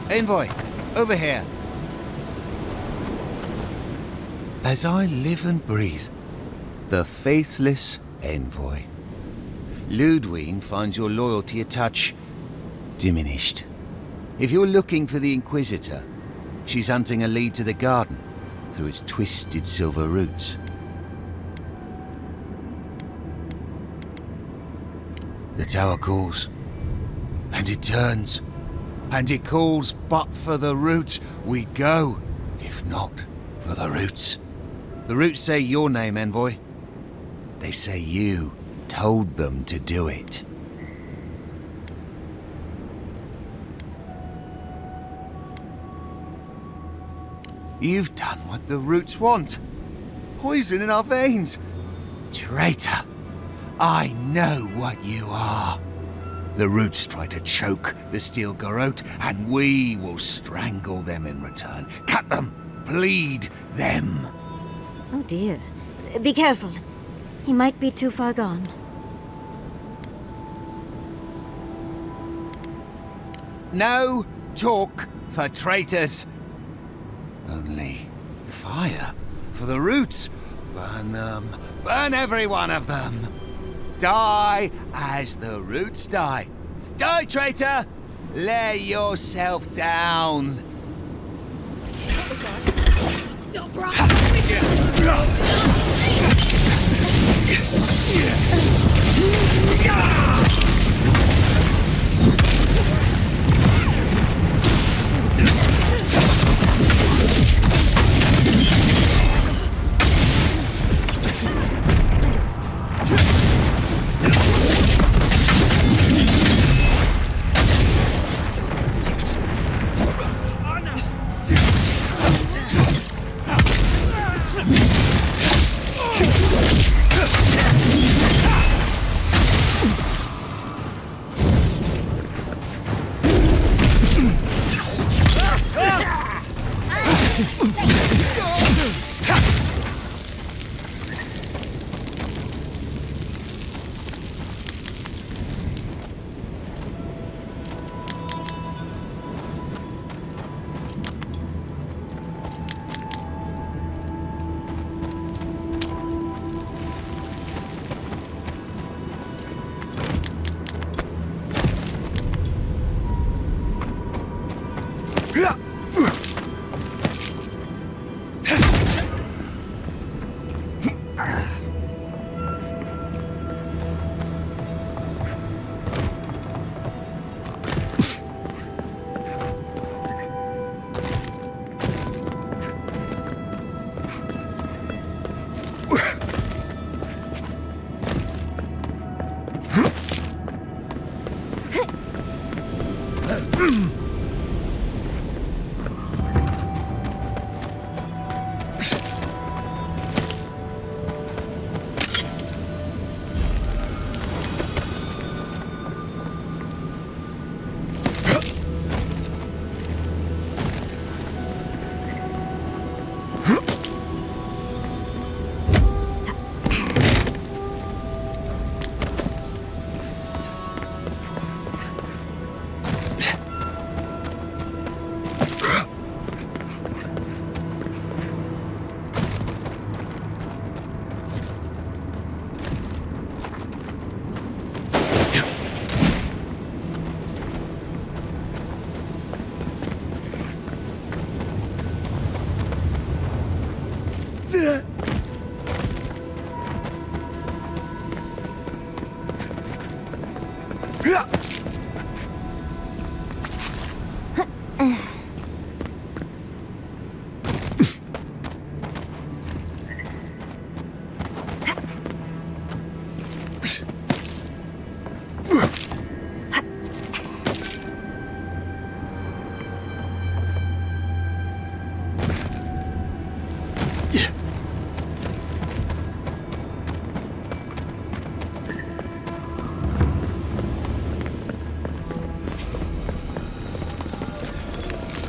Envoy, over here. As I live and breathe, the faithless Envoy. Ludwig finds your loyalty a touch diminished. If you're looking for the Inquisitor, she's hunting a lead to the garden through its twisted silver roots. The tower calls, and it turns, and it calls, but for the roots we go, if not for the roots. The roots say your name, Envoy. They say you told them to do it. You've done what the roots want. Poison in our veins. Traitor, I know what you are. The roots try to choke the steel garrote, and we will strangle them in return. Cut them, bleed them. Oh dear. Be careful. He might be too far gone. No talk for traitors. Only fire for the roots. Burn them. Burn every one of them. Die as the roots die. Die, traitor! Lay yourself down. Stop running!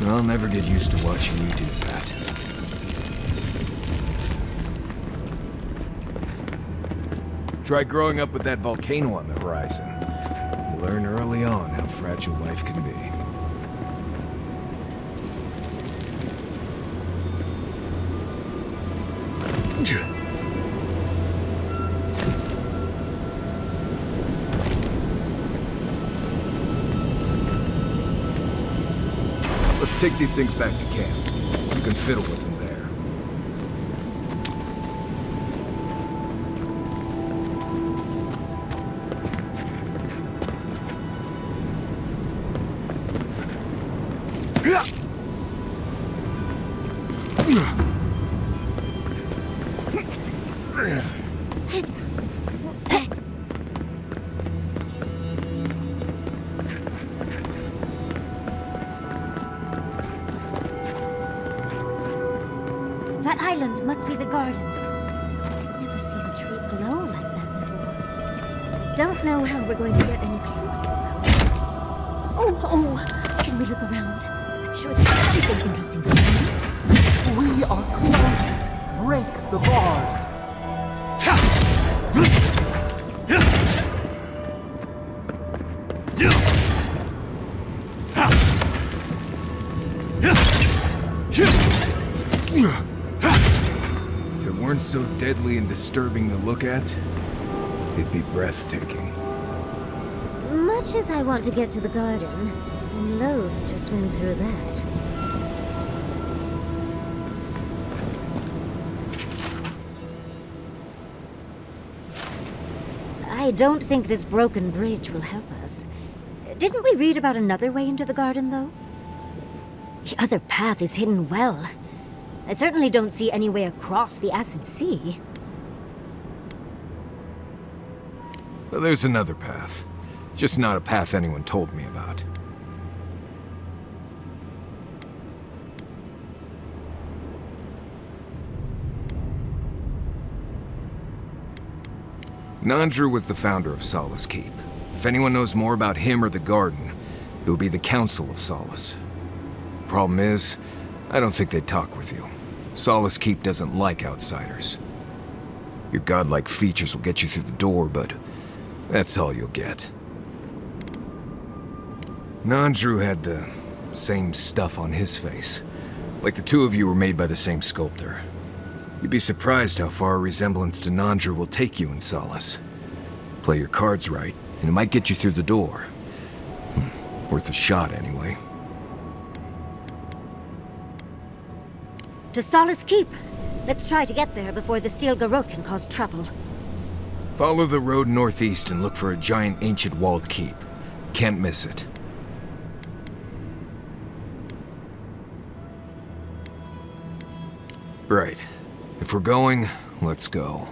I'll never get used to watching you do that. Try growing up with that volcano on the horizon. You learn early on how fragile life can be. Let's take these things back to camp. You can fiddle with them there. That island must be the garden. I've never seen a tree glow like that before. Don't know how we're going to get any closer, though. Oh, can we look around? I'm sure there's something interesting to see. We are close. Break the bars. If it weren't so deadly and disturbing to look at, it'd be breathtaking. Much as I want to get to the garden, I'm loath to swim through that. I don't think this broken bridge will help us. Didn't we read about another way into the garden, though? The other path is hidden well. I certainly don't see any way across the acid sea. Well, there's another path. Just not a path anyone told me about. Nandru was the founder of Solace Keep. If anyone knows more about him or the garden, it would be the Council of Solace. Problem is, I don't think they'd talk with you. Solace Keep doesn't like outsiders. Your godlike features will get you through the door, but that's all you'll get. Nandru had the same stuff on his face. Like the two of you were made by the same sculptor. You'd be surprised how far a resemblance to Nandru will take you in Solace. Play your cards right, and it might get you through the door. Worth a shot, anyway. To Solace Keep! Let's try to get there before the steel garrote can cause trouble. Follow the road northeast and look for a giant ancient walled keep. Can't miss it. Right. If we're going, let's go.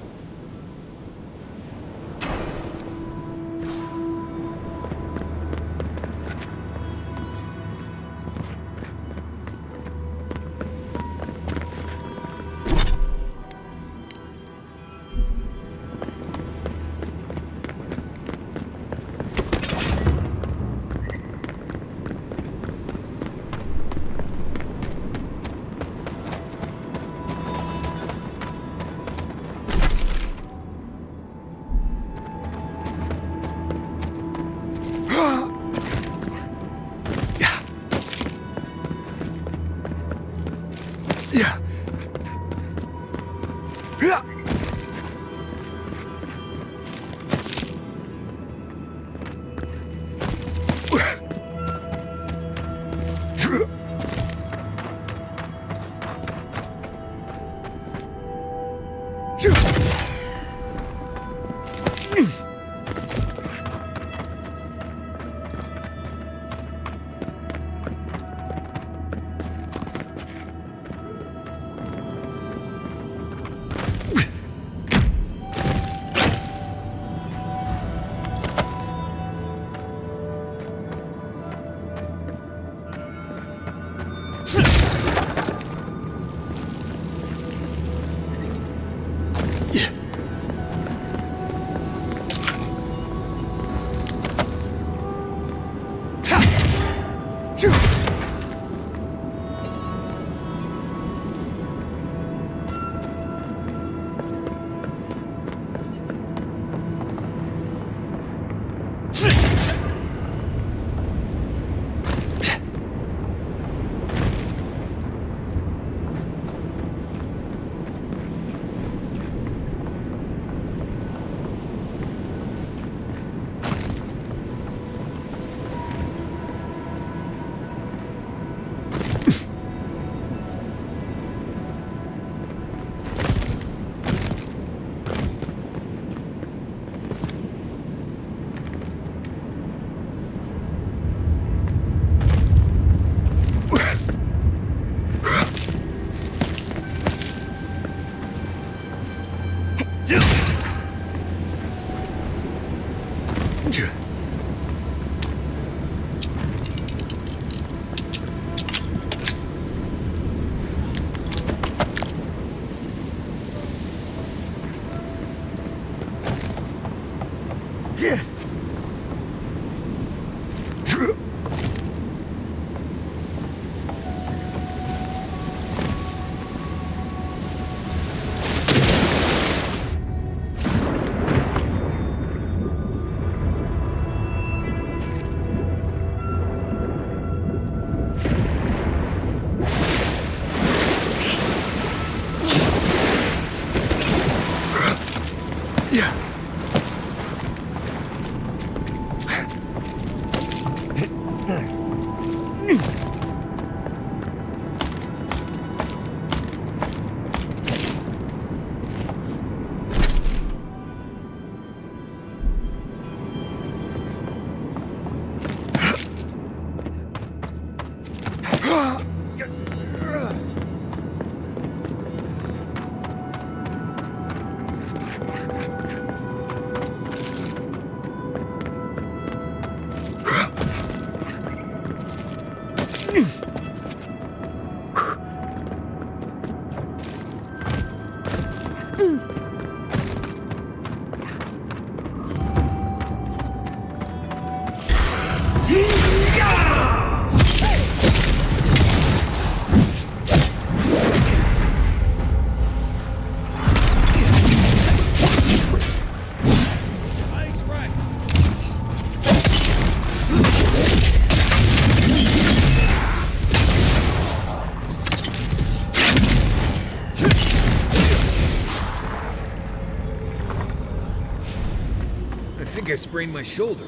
Ice right. I think I sprained my shoulder.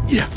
Yeah.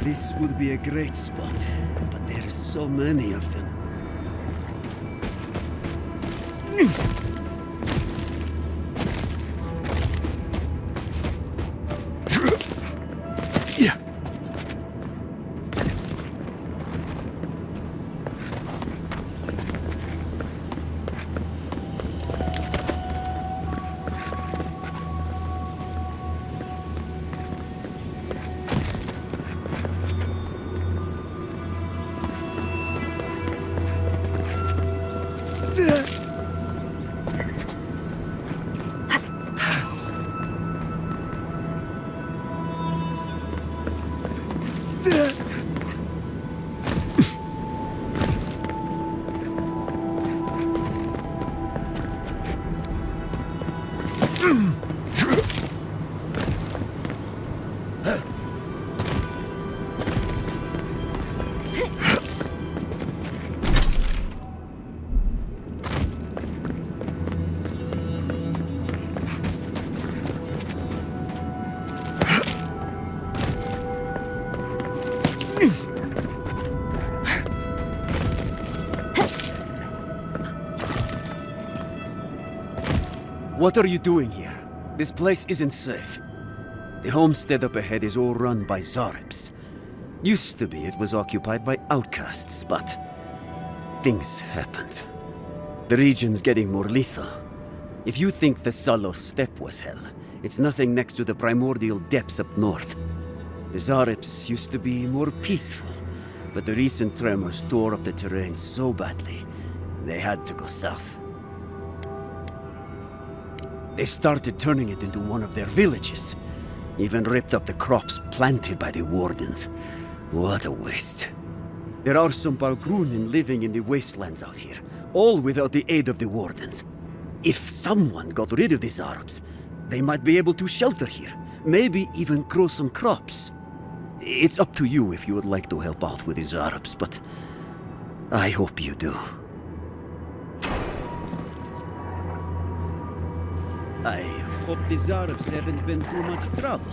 This would be a great spot, but there's so many of them. Yeah. What are you doing here? This place isn't safe. The homestead up ahead is all run by Zaribs. Used to be it was occupied by outcasts, but things happened. The region's getting more lethal. If you think the Salos steppe was hell, it's nothing next to the primordial depths up north. The Zaribs used to be more peaceful, but the recent tremors tore up the terrain so badly, they had to go south. They started turning it into one of their villages. Even ripped up the crops planted by the wardens. What a waste. There are some Balgrunin living in the wastelands out here, all without the aid of the wardens. If someone got rid of the Zaribs, they might be able to shelter here, maybe even grow some crops. It's up to you if you would like to help out with the Zaribs, but I hope you do. I hope the Zaribs haven't been too much trouble.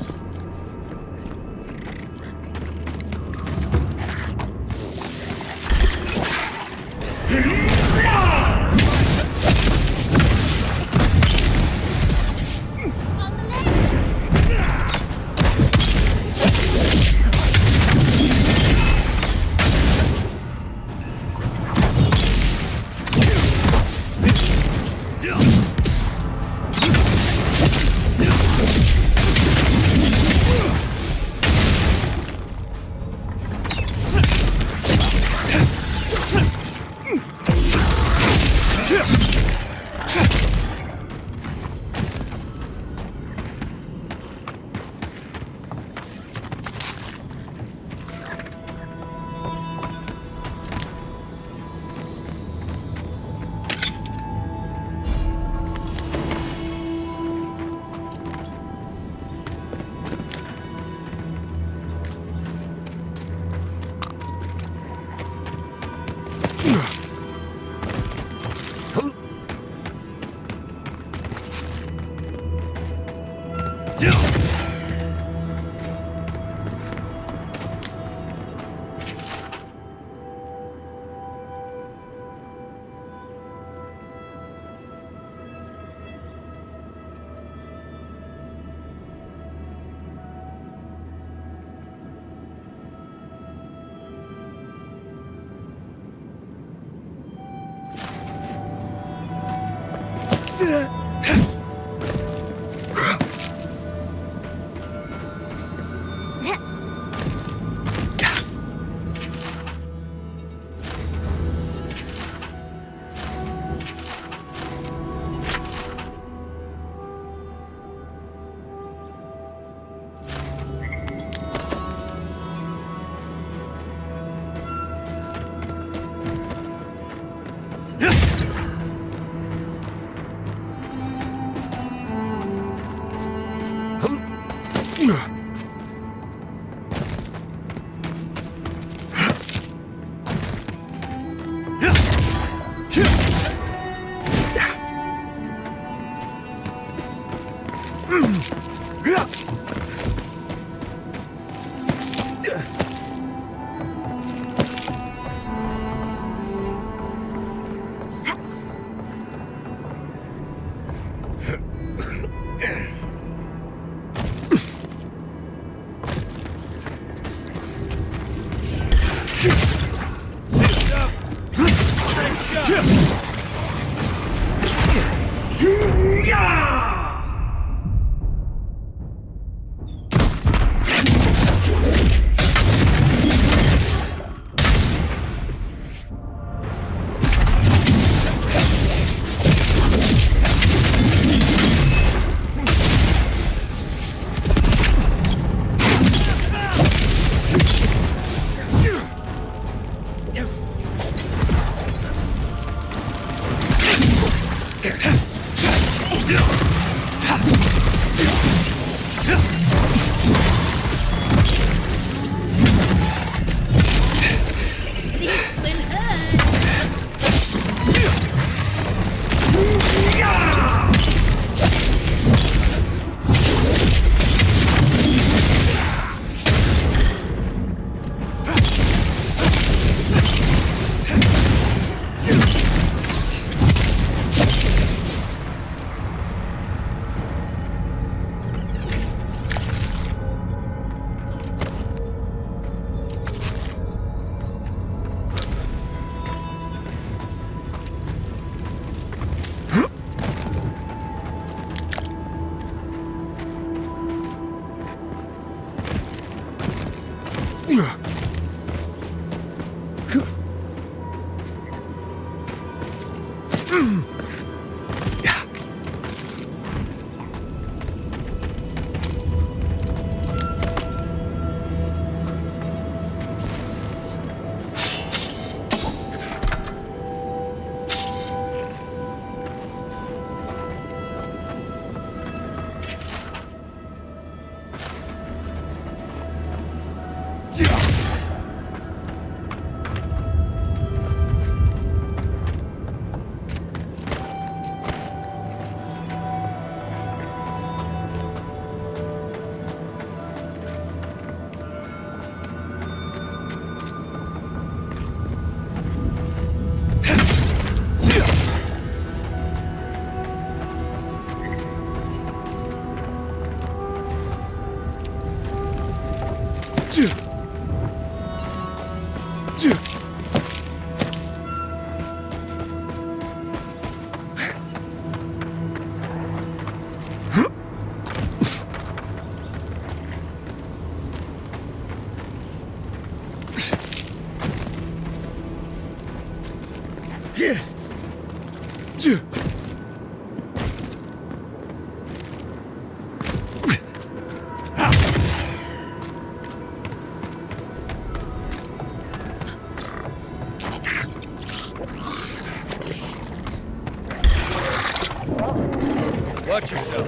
Watch yourself.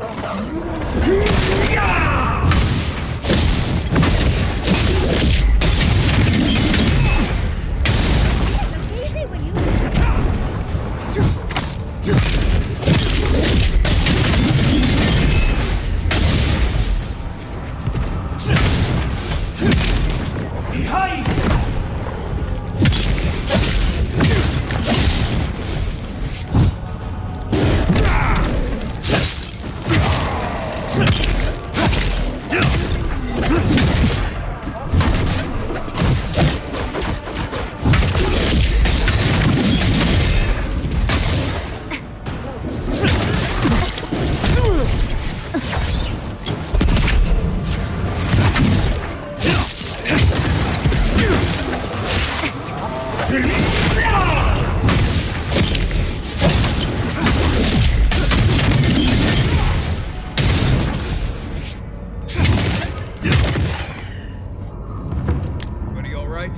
Easy when you... Everybody all right?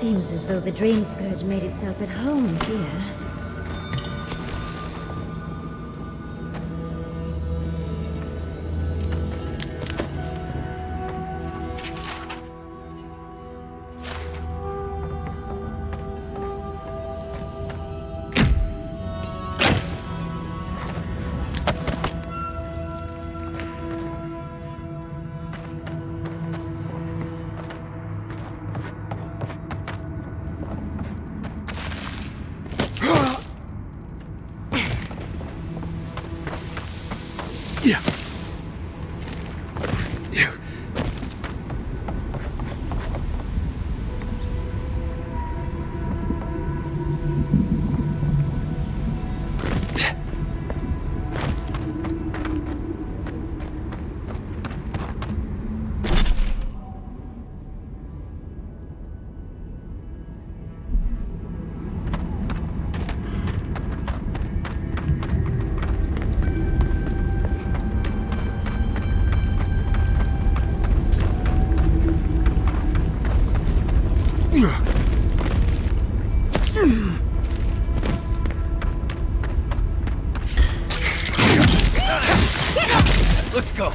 Seems as though the Dream Scourge made itself at home here. Let's go.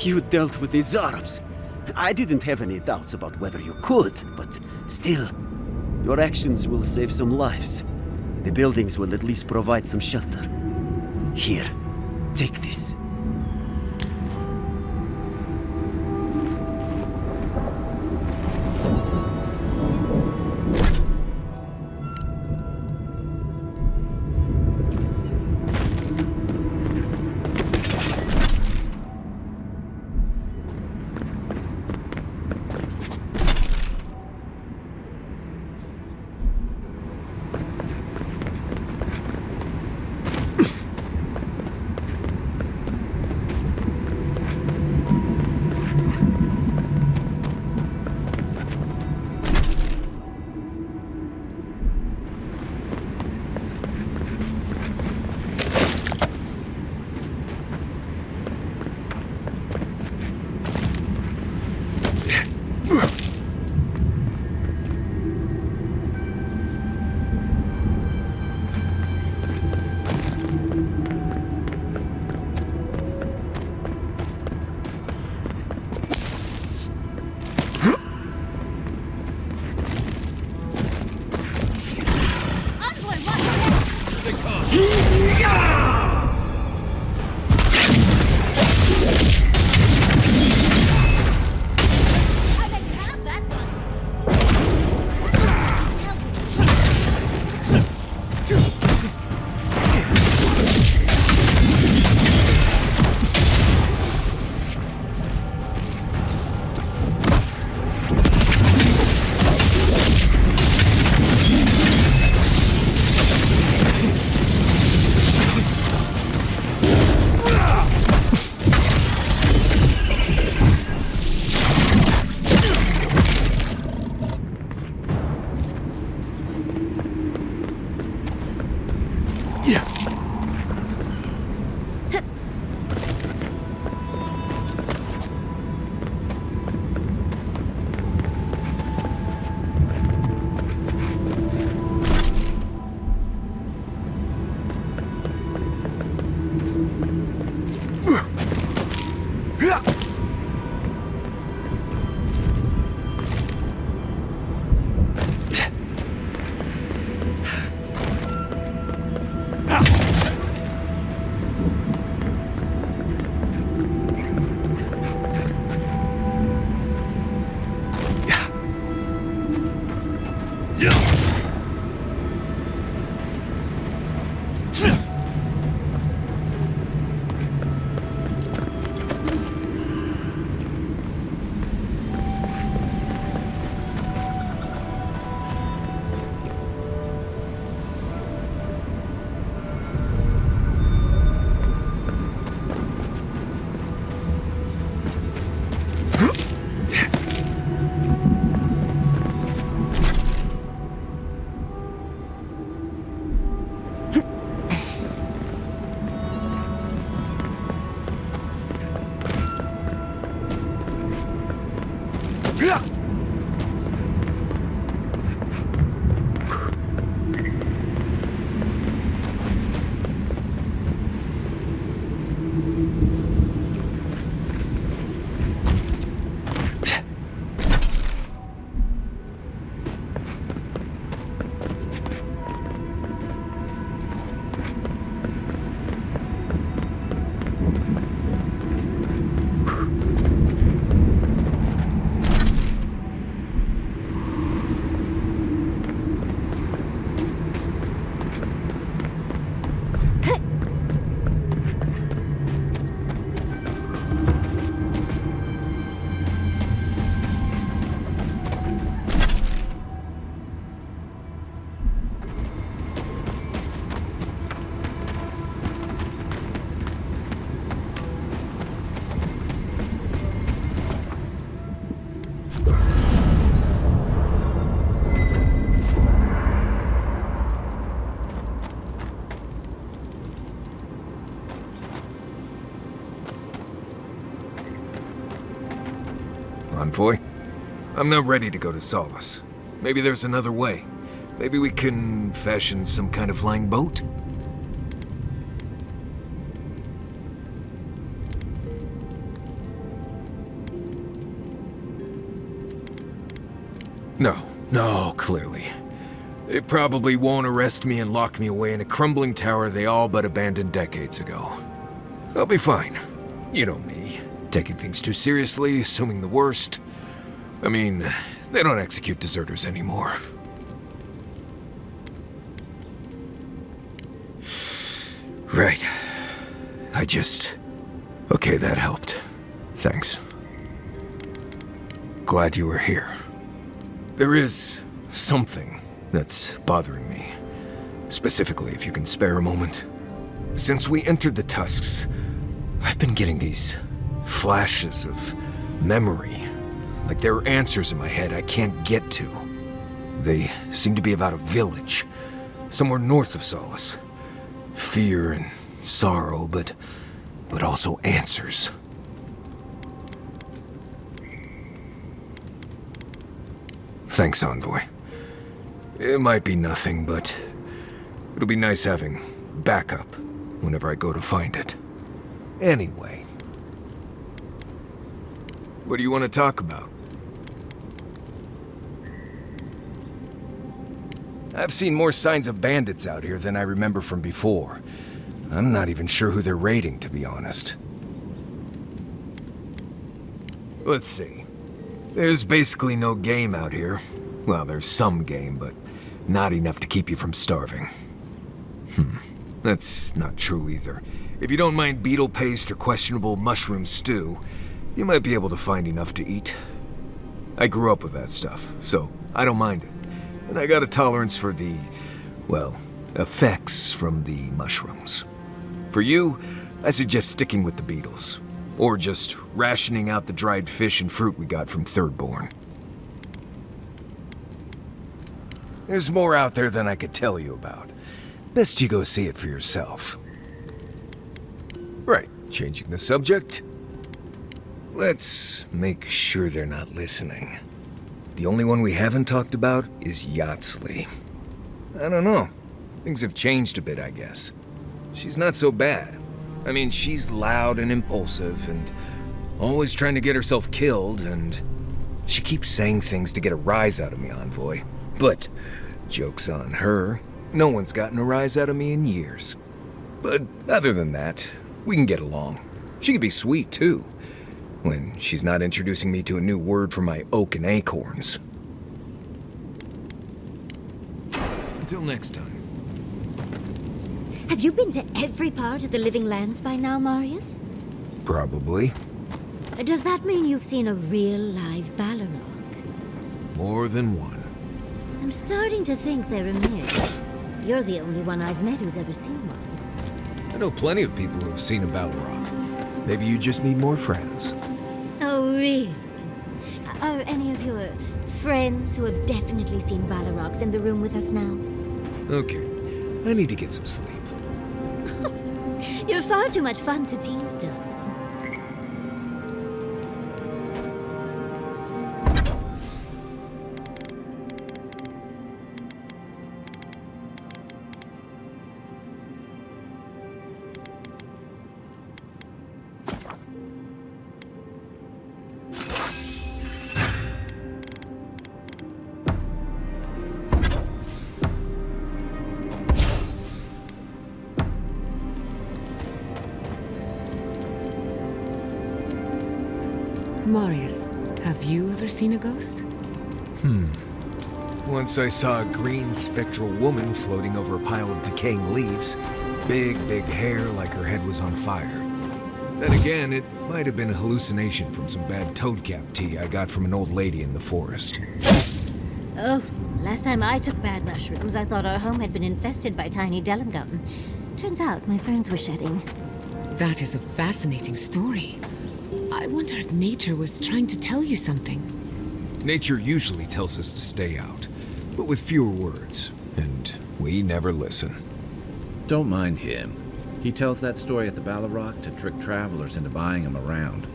You dealt with the Zarabs. I didn't have any doubts about whether you could, but still, your actions will save some lives. The buildings will at least provide some shelter. Here, take this. Envoy? I'm not ready to go to Solace. Maybe there's another way. Maybe we can fashion some kind of flying boat? No, clearly. They probably won't arrest me and lock me away in a crumbling tower they all but abandoned decades ago. I'll be fine. You know me. Taking things too seriously, assuming the worst. I mean, they don't execute deserters anymore. Right. Okay, that helped. Thanks. Glad you were here. There is something that's bothering me. Specifically, if you can spare a moment. Since we entered the Tusks, I've been getting these flashes of memory. Like there are answers in my head I can't get to. They seem to be about a village, somewhere north of Solace. Fear and sorrow, but also answers. Thanks, Envoy. It might be nothing, but it'll be nice having backup whenever I go to find it. Anyway. What do you want to talk about? I've seen more signs of bandits out here than I remember from before. I'm not even sure who they're raiding, to be honest. Let's see. There's basically no game out here. Well, there's some game, but not enough to keep you from starving. That's not true either. If you don't mind beetle paste or questionable mushroom stew, you might be able to find enough to eat. I grew up with that stuff, so I don't mind it. And I got a tolerance for the, well, effects from the mushrooms. For you, I suggest sticking with the beetles. Or just rationing out the dried fish and fruit we got from Thirdborn. There's more out there than I could tell you about. Best you go see it for yourself. Right, changing the subject. Let's make sure they're not listening. The only one we haven't talked about is Yatsley. I don't know. Things have changed a bit, I guess. She's not so bad. I mean, she's loud and impulsive and always trying to get herself killed, and she keeps saying things to get a rise out of me, Envoy. But joke's on her. No one's gotten a rise out of me in years. But other than that, we can get along. She can be sweet, too, when she's not introducing me to a new word for my oak and acorns. Until next time. Have you been to every part of the Living Lands by now, Marius? Probably. Does that mean you've seen a real live Balrog? More than one. I'm starting to think they're a myth. You're the only one I've met who's ever seen one. I know plenty of people who have seen a Balrog. Maybe you just need more friends. Oh, really? Are any of your friends who have definitely seen Balrogs in the room with us now? Okay, I need to get some sleep. You're far too much fun to tease, darling. Marius, have you ever seen a ghost? Once I saw a green spectral woman floating over a pile of decaying leaves. Big hair like her head was on fire. Then again, it might have been a hallucination from some bad toadcap tea I got from an old lady in the forest. Oh, last time I took bad mushrooms, I thought our home had been infested by tiny Delengum. Turns out my friends were shedding. That is a fascinating story. I wonder if nature was trying to tell you something. Nature usually tells us to stay out, but with fewer words, and we never listen. Don't mind him. He tells that story at the Balrog to trick travelers into buying him around.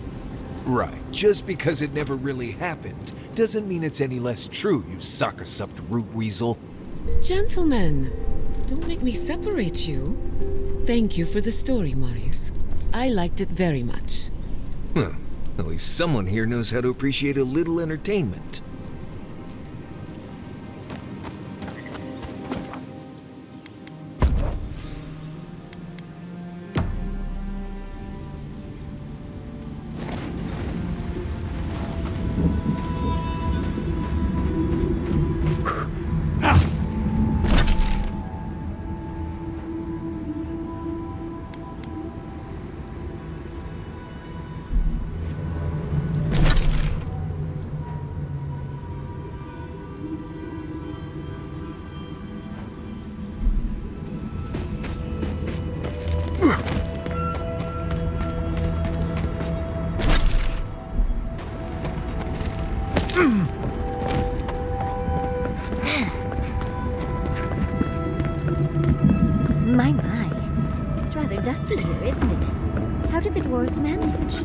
Right, just because it never really happened doesn't mean it's any less true, you sock-a-supped root weasel. Gentlemen, don't make me separate you. Thank you for the story, Marius. I liked it very much. Huh. At least someone here knows how to appreciate a little entertainment. My. It's rather dusty here, isn't it? How did the dwarves manage?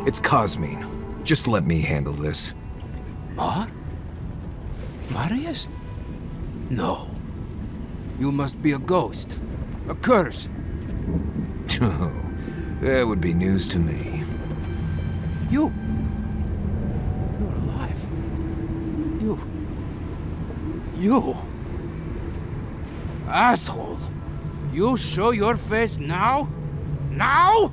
It's Cosmine. Just let me handle this. What? Marius? No. You must be a ghost. A curse. Oh, that would be news to me. You're alive. You... Asshole! You show your face now? Now?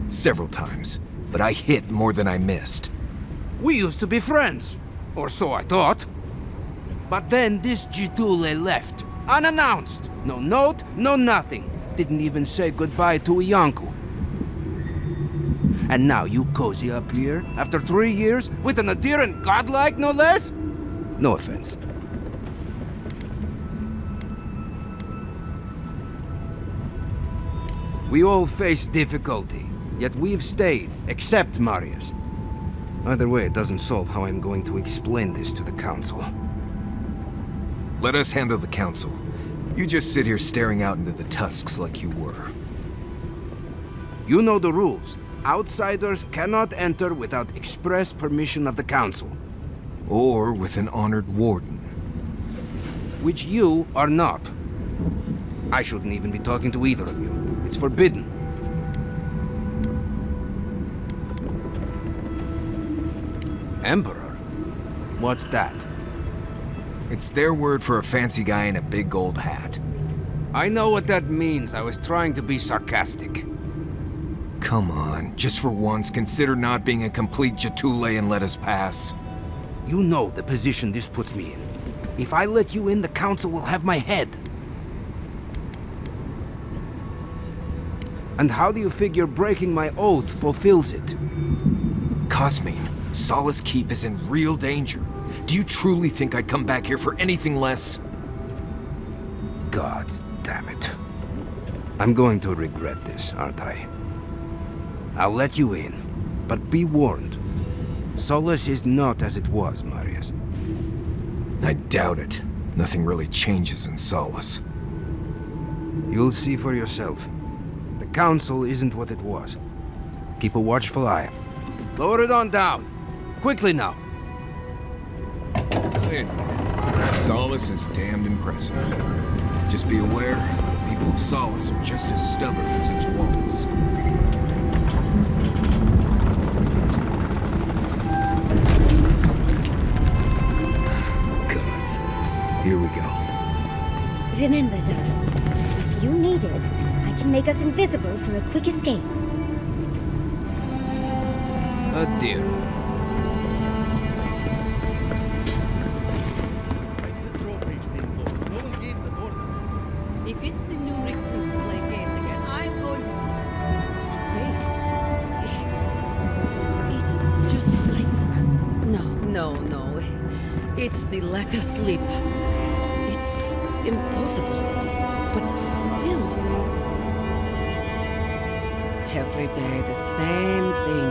Several times, but I hit more than I missed. We used to be friends. Or so I thought. But then this Jitule left. Unannounced. No note, no nothing. Didn't even say goodbye to Iancu. And now you cozy up here, after 3 years, with an adherent godlike, no less? No offense. We all face difficulty, yet we've stayed, except Marius. Either way, it doesn't solve how I'm going to explain this to the Council. Let us handle the council. You just sit here staring out into the tusks like you were. You know the rules. Outsiders cannot enter without express permission of the Council. Or with an honored warden. Which you are not. I shouldn't even be talking to either of you. It's forbidden. Emperor? What's that? It's their word for a fancy guy in a big gold hat. I know what that means. I was trying to be sarcastic. Come on, just for once, consider not being a complete Jatule and let us pass. You know the position this puts me in. If I let you in, the Council will have my head. And how do you figure breaking my oath fulfills it? Cosmine, Solace Keep is in real danger. Do you truly think I'd come back here for anything less? Gods damn it. I'm going to regret this, aren't I? I'll let you in, but be warned. Solace is not as it was, Marius. I doubt it. Nothing really changes in Solace. You'll see for yourself. The Council isn't what it was. Keep a watchful eye. Lower it on down. Quickly now. Wait a minute. Solace is damned impressive. Just be aware, people of Solace are just as stubborn as its walls. Gods. Here we go. Remember, darling, if you need it, I can make us invisible for a quick escape. Oh dear. If it's the new recruit playing games again, I'm going to... This... It's just like... No. It's the lack of sleep. It's impossible. But still... Every day, the same thing.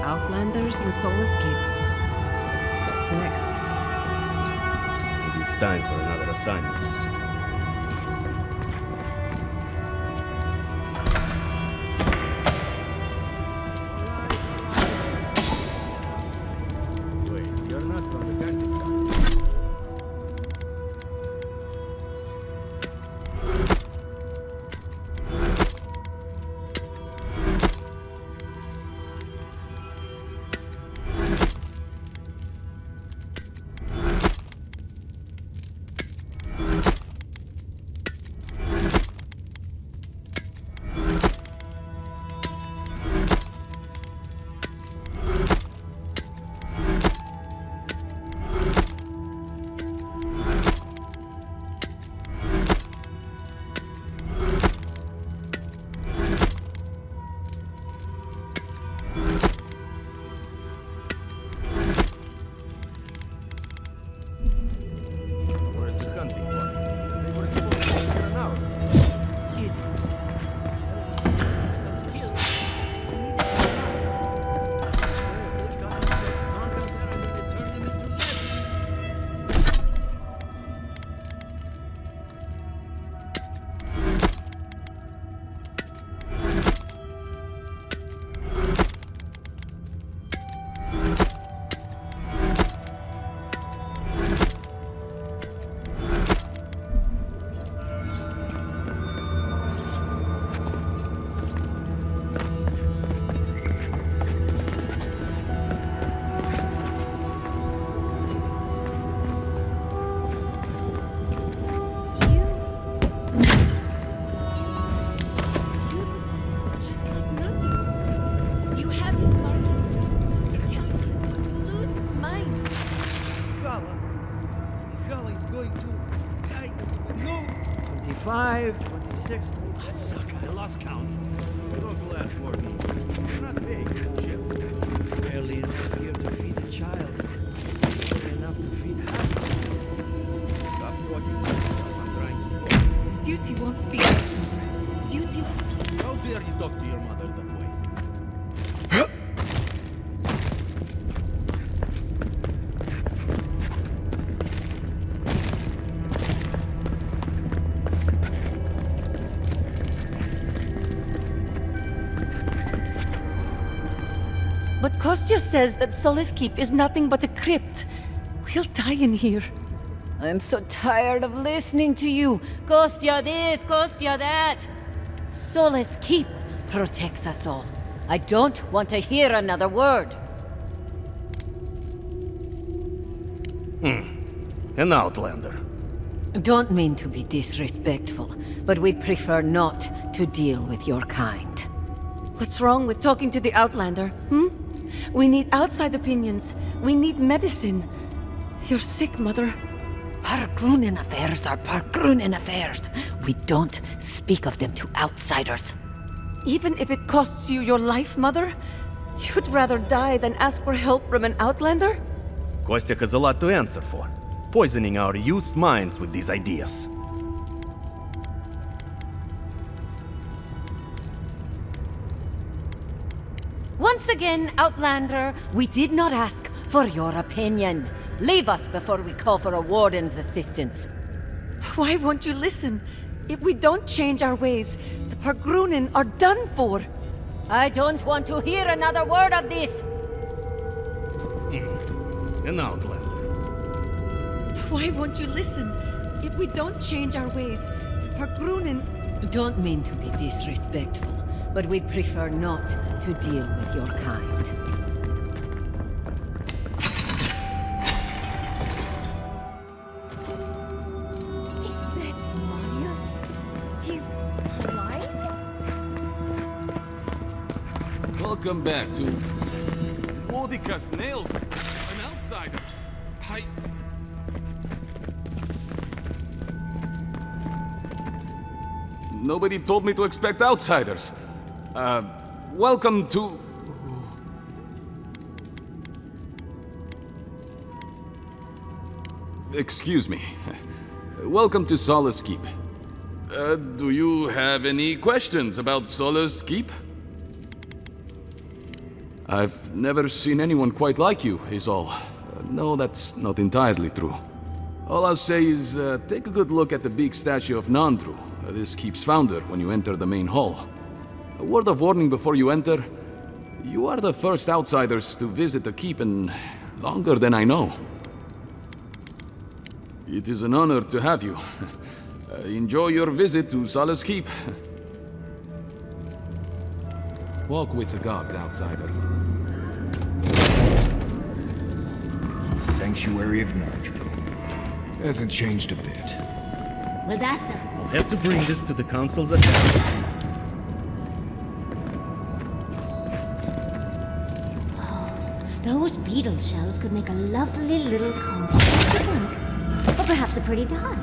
Outlanders and Solace Keep. What's next? Maybe it's time for another assignment. Wait, you're not from the country. 25, 26. Ah, suck, I lost count. Your glass working. You're not big, Jeff. Barely enough here to feed a child. Barely enough to feed half. Stop talking to yourself. I'm trying to talk. Duty won't be us, Mother. Duty. How dare you talk to your mother that way? But Kostya says that Solace Keep is nothing but a crypt. We'll die in here. I'm so tired of listening to you. Kostya this, Kostya that. Solace Keep protects us all. I don't want to hear another word. An outlander. Don't mean to be disrespectful, but we'd prefer not to deal with your kind. What's wrong with talking to the Outlander, We need outside opinions. We need medicine. You're sick, Mother. Pargrunen affairs are Pargrunen affairs. We don't speak of them to outsiders. Even if it costs you your life, Mother? You'd rather die than ask for help from an Outlander? Kostya has a lot to answer for. Poisoning our youth's minds with these ideas. Once again, Outlander, we did not ask for your opinion. Leave us before we call for a warden's assistance. Why won't you listen? If we don't change our ways, the Pargrunen are done for. I don't want to hear another word of this. An outlander. Why won't you listen? If we don't change our ways, the Pargrunen... Don't mean to be disrespectful, but we'd prefer not to deal with your kind. Is that Marius? He's alive? Welcome back to Mordecai's nails. An outsider. Nobody told me to expect outsiders. Welcome to... Excuse me. Welcome to Solace Keep. Do you have any questions about Solace Keep? I've never seen anyone quite like you, is all. No, that's not entirely true. All I'll say is, take a good look at the big statue of Nandru, this keep's founder, when you enter the main hall. A word of warning before you enter. You are the first outsiders to visit the keep in longer than I know. It is an honor to have you. Enjoy your visit to Solace Keep. Walk with the gods, outsider. Sanctuary of Nandru. Hasn't changed a bit. Well, that's a... I'll have to bring this to the council's attention. Those beetle shells could make a lovely little comb. What do you think? Or perhaps a pretty dog.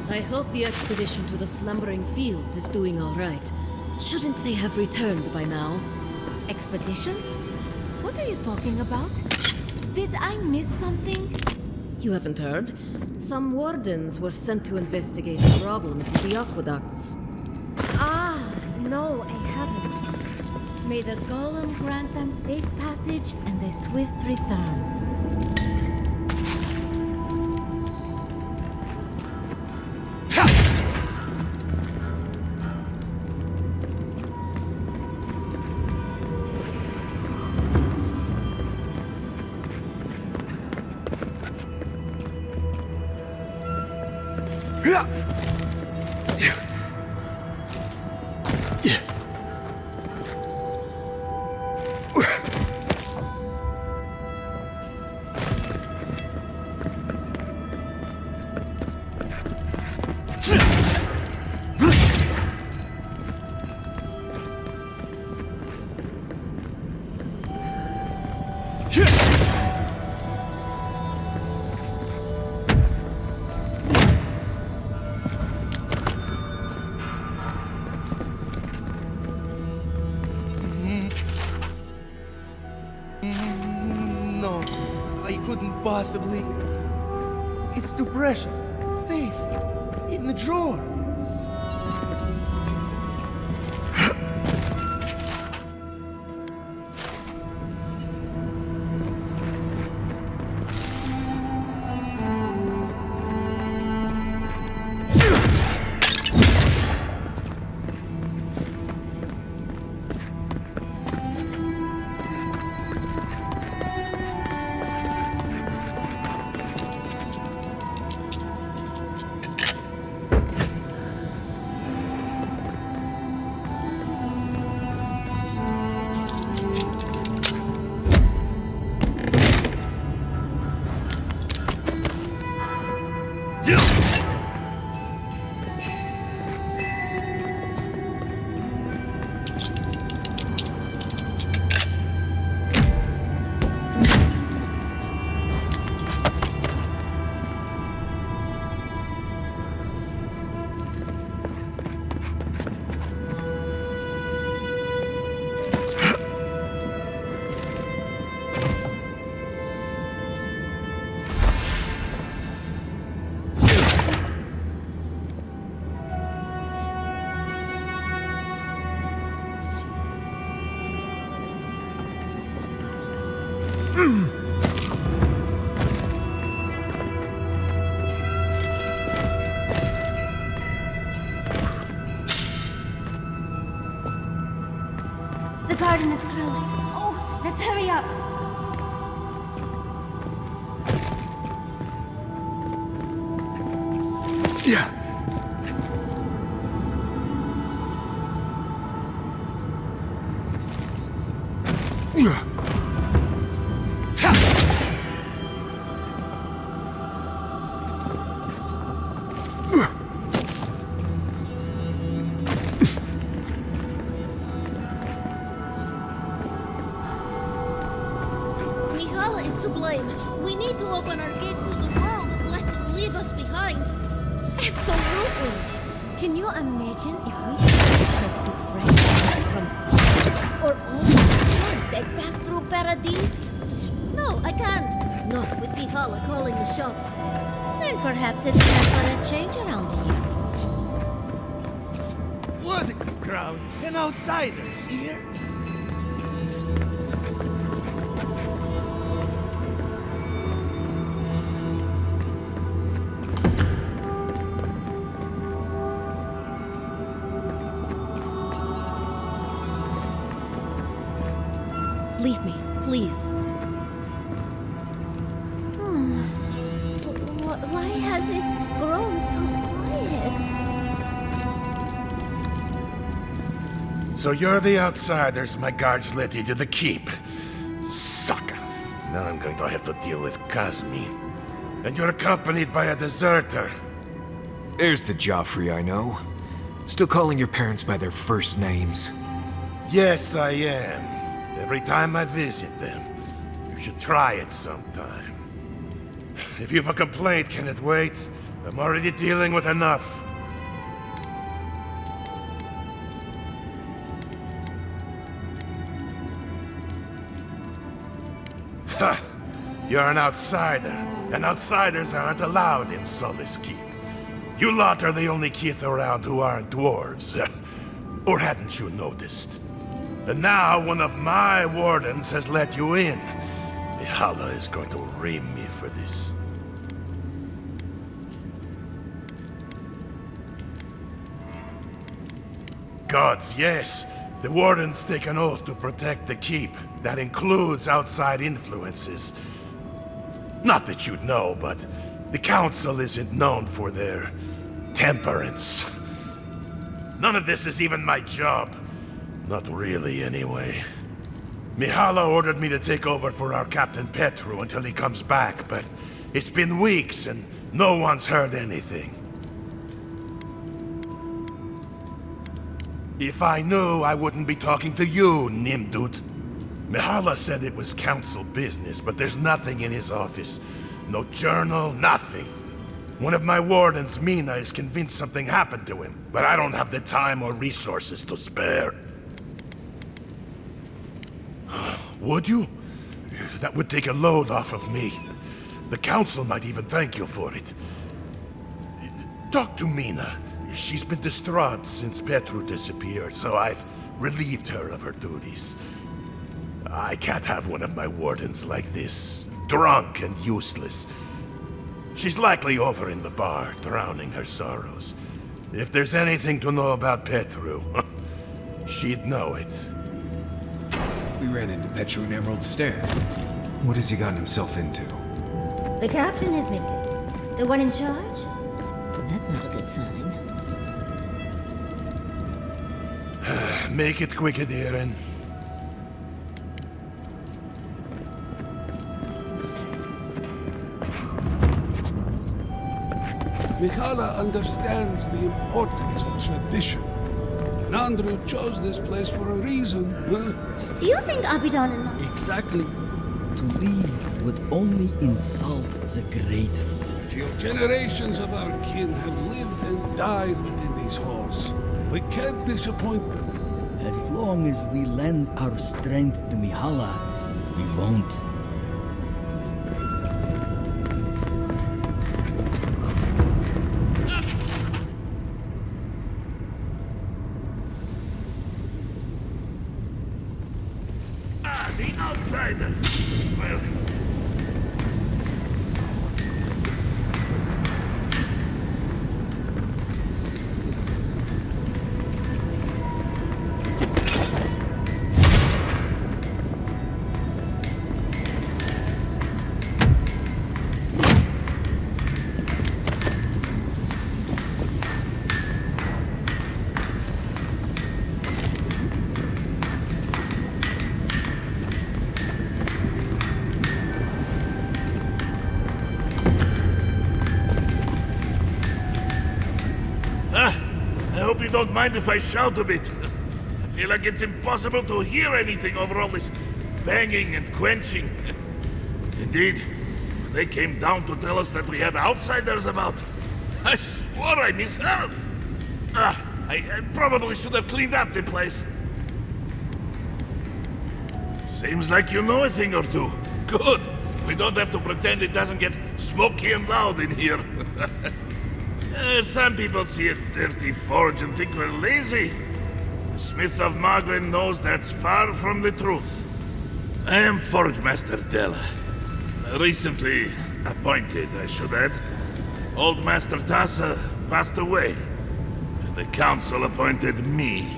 I hope the expedition to the Slumbering Fields is doing all right. Shouldn't they have returned by now? Expedition? What are you talking about? Did I miss something? You haven't heard? Some wardens were sent to investigate the problems with the aqueducts. Ah, no, I haven't. May the golem grant them safe passage and a swift return. couldn't possibly... It's too precious. Safe. In the drawer. The garden is close. Oh, let's hurry up. Yeah. Mihala is to blame. We need to open our gates to the world, lest it leave us behind. Absolutely. Can you imagine if we had access to fresh from or all the doors that pass through Paradise? No, I can't. Not with Mihala calling the shots. Then perhaps it's time for a change around here. What is Crown? An outsider here? Leave me, please. Why has it grown so quiet? So you're the outsiders my guards led you to the keep. Sucker. Now I'm going to have to deal with Kazmi. And you're accompanied by a deserter. There's the Joffrey I know. Still calling your parents by their first names. Yes, I am. Every time I visit them. You should try it sometime. If you have a complaint, can it wait? I'm already dealing with enough. Ha! You're an outsider, and outsiders aren't allowed in Solace Keep. You lot are the only Kith around who aren't dwarves. Or hadn't you noticed? And now one of my wardens has let you in. Mihala is going to ream me for this. Gods, yes. The wardens take an oath to protect the keep. That includes outside influences. Not that you'd know, but the council isn't known for their temperance. None of this is even my job. Not really, anyway. Mihala ordered me to take over for our Captain Petru until he comes back, but it's been weeks and no one's heard anything. If I knew, I wouldn't be talking to you, Nimdut. Mihala said it was council business, but there's nothing in his office. No journal, nothing. One of my wardens, Mina, is convinced something happened to him, but I don't have the time or resources to spare. Would you? That would take a load off of me. The council might even thank you for it. Talk to Mina. She's been distraught since Petru disappeared, so I've relieved her of her duties. I can't have one of my wardens like this, drunk and useless. She's likely over in the bar, drowning her sorrows. If there's anything to know about Petru, she'd know it. We ran into Petru in Emerald Stand. What has he gotten himself into? The captain is missing. The one in charge? That's not a good sign. Make it quick, Adiren. Mikhala understands the importance of tradition. Nandru chose this place for a reason, huh? Do you think Abidon and... Exactly. To leave would only insult the grateful. Generations of our kin have lived and died within these halls. We can't disappoint them. As long as we lend our strength to Mihala, we won't. The outsiders! Welcome. I hope you don't mind if I shout a bit. I feel like it's impossible to hear anything over all this banging and quenching. Indeed, they came down to tell us that we had outsiders about. I swore I misheard. I probably should have cleaned up the place. Seems like you know a thing or two. Good. We don't have to pretend it doesn't get smoky and loud in here. Some people see a dirty forge and think we're lazy. The Smith of Magrin knows that's far from the truth. I am Forge Master Della. Recently appointed, I should add. Old Master Tassa passed away, and the council appointed me.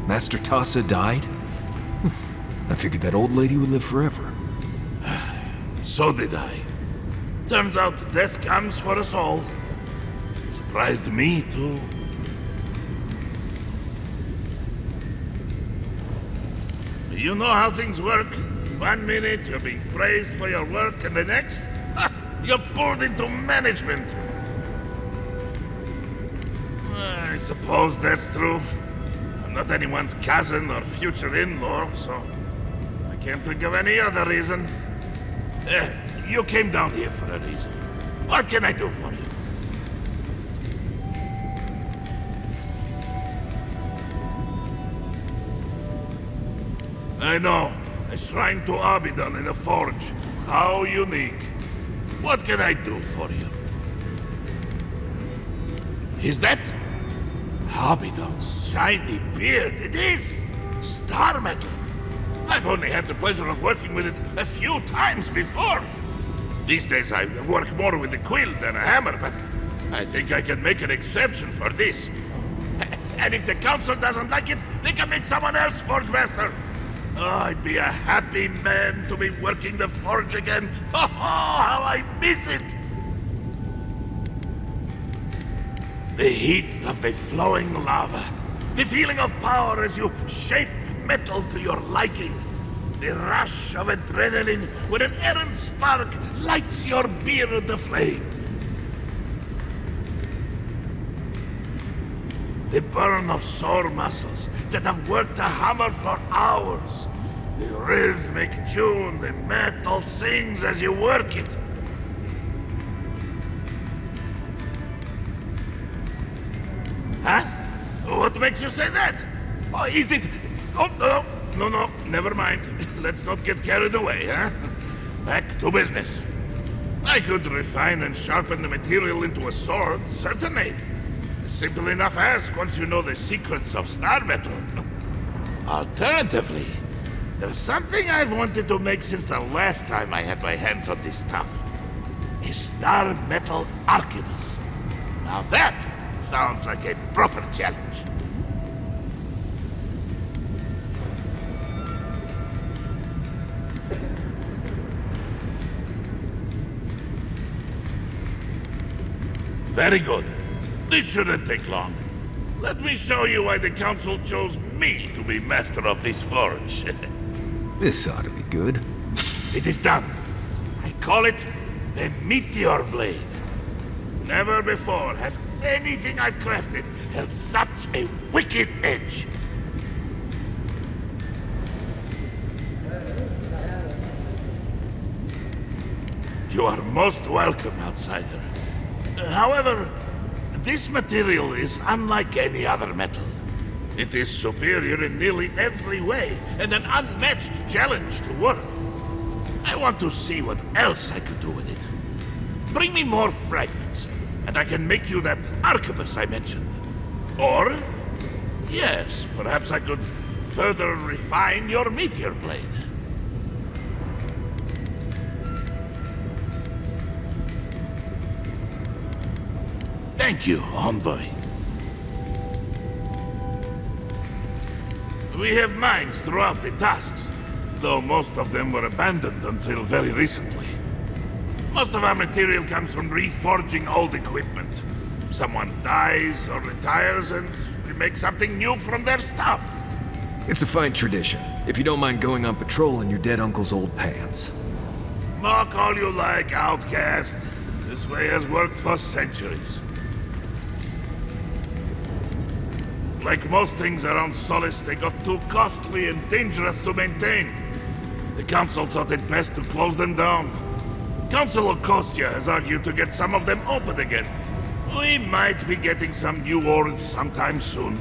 Master Tassa died? I figured that old lady would live forever. So did I. Turns out death comes for us all. Surprised me, too. You know how things work. 1 minute you're being praised for your work, and the next, you're pulled into management. I suppose that's true. I'm not anyone's cousin or future in-law, so I can't think of any other reason. You came down here for a reason. What can I do for you? I know. A shrine to Abidon in a forge. How unique. What can I do for you? Is that Abidon's shiny beard? It is! Star metal. I've only had the pleasure of working with it a few times before. These days I work more with a quill than a hammer, but I think I can make an exception for this. And if the council doesn't like it, they can make someone else Forge Master. Oh, I'd be a happy man to be working the forge again. Oh, how I miss it! The heat of the flowing lava. The feeling of power as you shape metal to your liking. The rush of adrenaline when an errant spark lights your beard aflame. The burn of sore muscles that have worked a hammer for hours. The rhythmic tune the metal sings as you work it. Huh? What makes you say that? Oh, is it... Oh, no, never mind. Let's not get carried away, huh? Back to business. I could refine and sharpen the material into a sword, certainly. A simple enough ask once you know the secrets of star metal. Alternatively, there's something I've wanted to make since the last time I had my hands on this stuff. A star metal archivist. Now that sounds like a proper challenge. Very good. This shouldn't take long. Let me show you why the Council chose me to be master of this forge. This ought to be good. It is done. I call it the Meteor Blade. Never before has anything I've crafted held such a wicked edge. You are most welcome, outsider. However, this material is unlike any other metal. It is superior in nearly every way, and an unmatched challenge to work. I want to see what else I could do with it. Bring me more fragments, and I can make you that arquebus I mentioned. Or, yes, perhaps I could further refine your meteor blade. Thank you, Envoy. We have mines throughout the tasks, though most of them were abandoned until very recently. Most of our material comes from reforging old equipment. Someone dies or retires and we make something new from their stuff. It's a fine tradition, if you don't mind going on patrol in your dead uncle's old pants. Mock all you like, outcast. This way has worked for centuries. Like most things around Solace, they got too costly and dangerous to maintain. The Council thought it best to close them down. Council of Kostya has argued to get some of them open again. We might be getting some new ores sometime soon.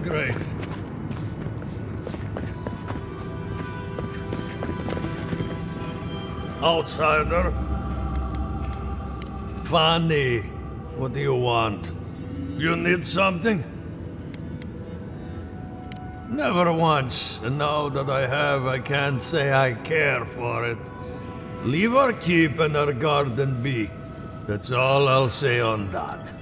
Great. Outsider? Fanny, what do you want? You need something? Never once, and now that I have, I can't say I care for it. Leave our keep and our garden be. That's all I'll say on that.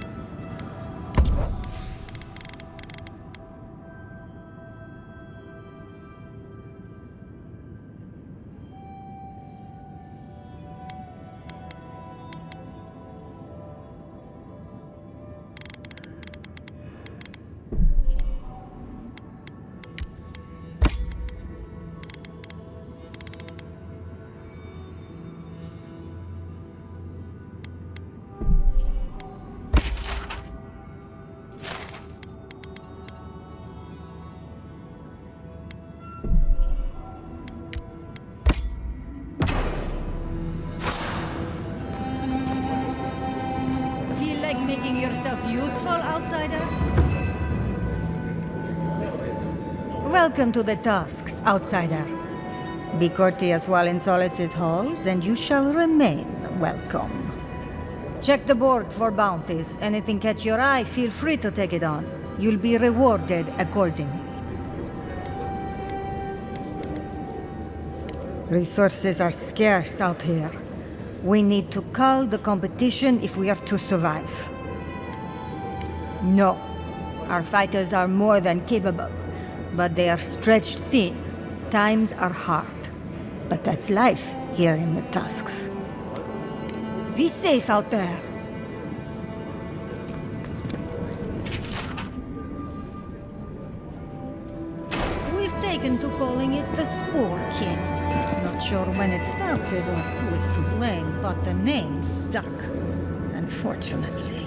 useful, outsider? Welcome to the Tusks, outsider. Be courteous while in Solace's halls, and you shall remain welcome. Check the board for bounties. Anything catch your eye, feel free to take it on. You'll be rewarded accordingly. Resources are scarce out here. We need to cull the competition if we are to survive. No, our fighters are more than capable, but they are stretched thin. Times are hard. But that's life here in the Tusks. Be safe out there. We've taken to calling it the Spore King. Not sure when it started or who is to blame, but the name stuck, unfortunately.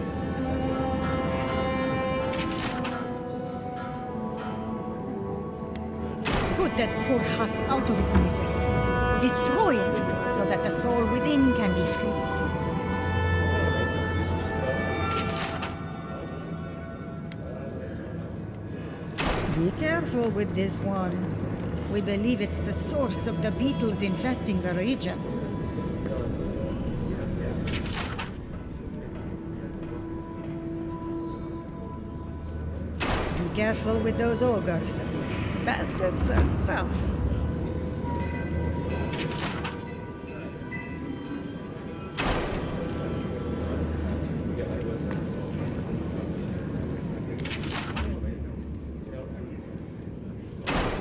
Put that poor husk out of its misery. Destroy it, so that the soul within can be freed. Be careful with this one. We believe it's the source of the beetles infesting the region. Be careful with those ogres. Bastards are tough.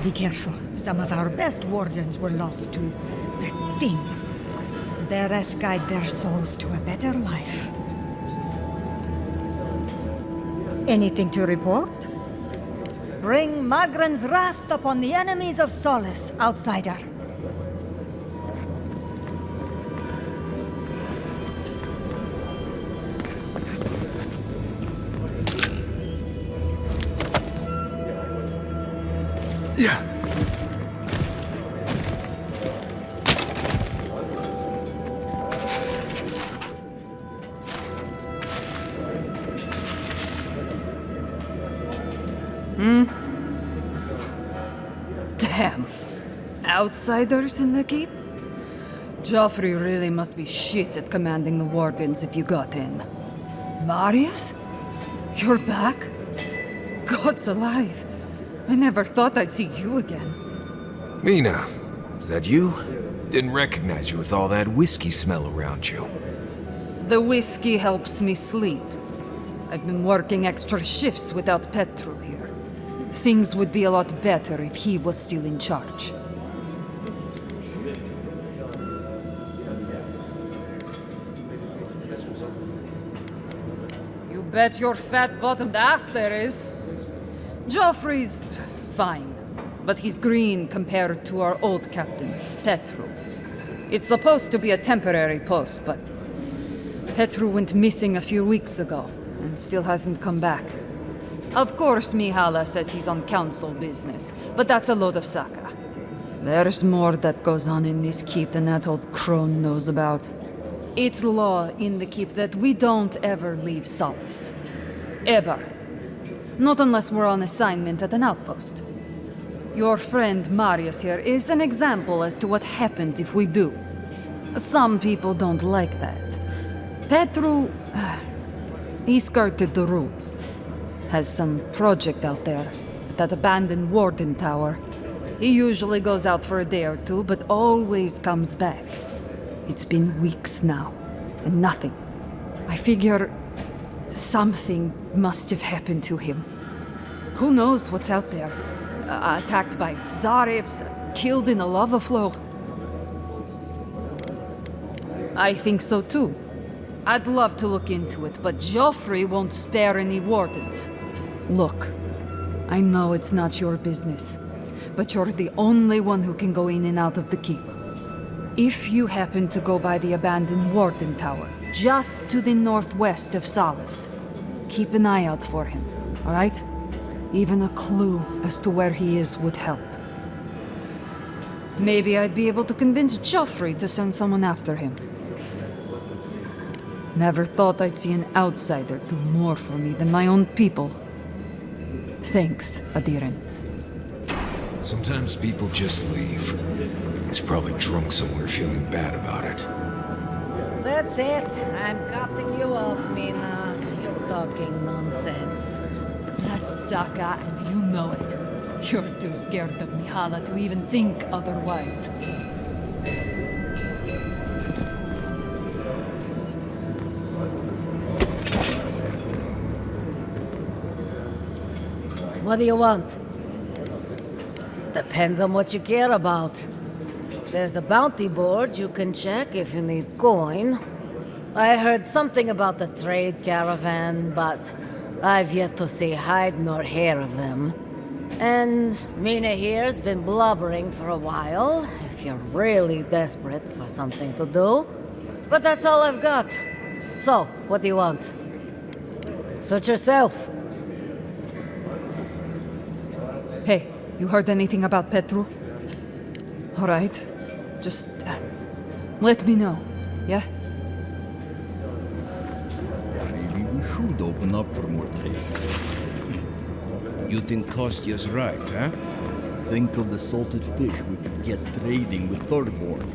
Be careful. Some of our best wardens were lost to that thing. Bereth guide their souls to a better life. Anything to report? Bring Magran's wrath upon the enemies of Solace, outsider. Yeah. Damn. Outsiders in the keep? Joffrey really must be shit at commanding the wardens if you got in. Marius? You're back? God's alive. I never thought I'd see you again. Mina, is that you? Didn't recognize you with all that whiskey smell around you. The whiskey helps me sleep. I've been working extra shifts without Petru here. Things would be a lot better if he was still in charge. You bet your fat-bottomed ass there is. Joffrey's fine, but he's green compared to our old captain, Petru. It's supposed to be a temporary post, but Petru went missing a few weeks ago and still hasn't come back. Of course, Mihala says he's on council business, but that's a load of saka. There's more that goes on in this keep than that old crone knows about. It's law in the keep that we don't ever leave Solace. Ever. Not unless we're on assignment at an outpost. Your friend Marius here is an example as to what happens if we do. Some people don't like that. Petru... he skirted the rules. Has some project out there, at that abandoned warden tower. He usually goes out for a day or two, but always comes back. It's been weeks now, and nothing. I figure something must have happened to him. Who knows what's out there? Attacked by Zarips, killed in a lava flow. I think so too. I'd love to look into it, but Joffrey won't spare any wardens. Look, I know it's not your business, but you're the only one who can go in and out of the keep. If you happen to go by the abandoned warden tower, just to the northwest of Solace, keep an eye out for him, all right? Even a clue as to where he is would help. Maybe I'd be able to convince Joffrey to send someone after him. Never thought I'd see an outsider do more for me than my own people. Thanks, Adiren. Sometimes people just leave. He's probably drunk somewhere feeling bad about it. That's it. I'm cutting you off, Mina. You're talking nonsense. That's Saka, and you know it. You're too scared of Mihala to even think otherwise. What do you want? Depends on what you care about. There's a bounty board you can check if you need coin. I heard something about the trade caravan, but I've yet to see hide nor hair of them. And Mina here's been blubbering for a while, if you're really desperate for something to do. But that's all I've got. So, what do you want? Suit yourself. Hey, you heard anything about Petru? All right. Just let me know, yeah? Maybe we should open up for more trade. You think Kostya's right, huh? Think of the salted fish we could get trading with Thirdborn.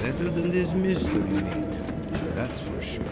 Better than this mystery meat, that's for sure.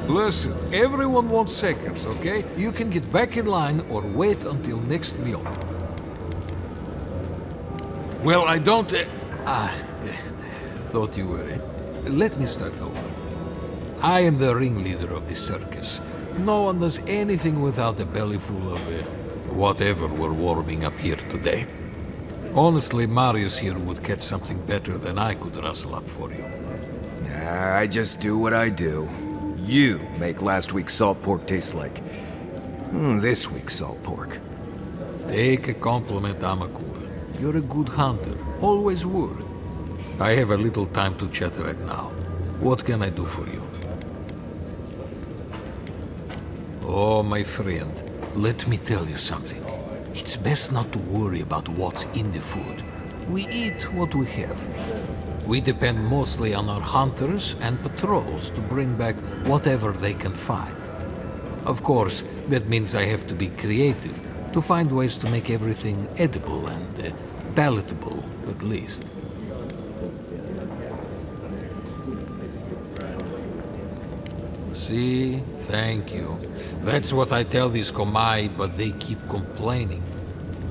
Listen, everyone wants seconds, okay? You can get back in line or wait until next meal. Well, I don't... thought you were... Let me start over. I am the ringleader of the circus. No one does anything without a belly full of... whatever we're warming up here today. Honestly, Marius here would catch something better than I could rustle up for you. Nah, I just do what I do. You make last week's salt pork taste like... this week's salt pork. Take a compliment, Amakul. You're a good hunter. Always were. I have a little time to chat right now. What can I do for you? Oh, my friend, let me tell you something. It's best not to worry about what's in the food. We eat what we have. We depend mostly on our hunters and patrols to bring back whatever they can find. Of course, that means I have to be creative to find ways to make everything edible and palatable, at least. See? Thank you. That's what I tell these Komai, but they keep complaining.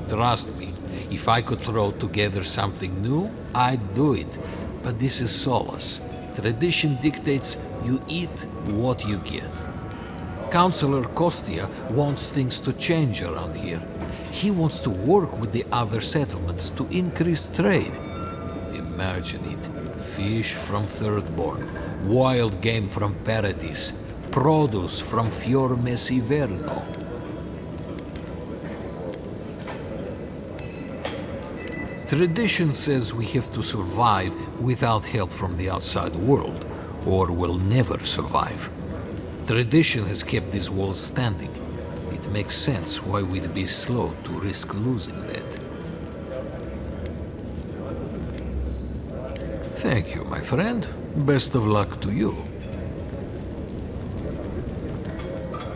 Trust me, if I could throw together something new, I'd do it. But this is Solace. Tradition dictates you eat what you get. Councillor Kostya wants things to change around here. He wants to work with the other settlements to increase trade. Imagine it. Fish from Thirdborn, wild game from Paradis, produce from Fior Mesiverno. Tradition says we have to survive without help from the outside world, or we'll never survive. Tradition has kept these walls standing. It makes sense why we'd be slow to risk losing that. Thank you, my friend. Best of luck to you.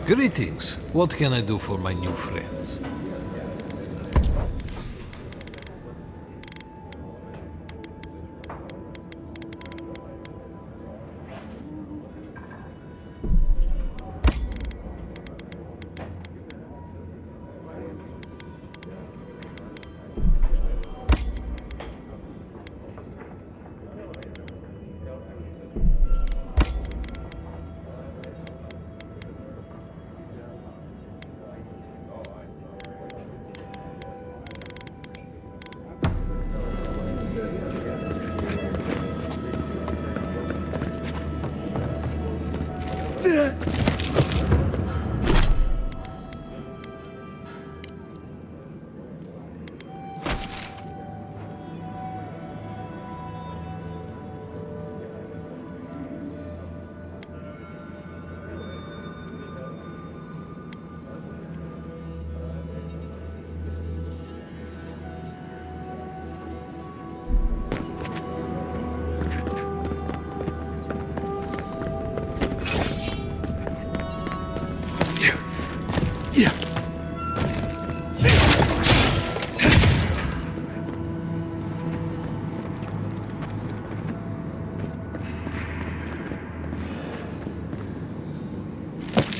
Greetings. What can I do for my new friends?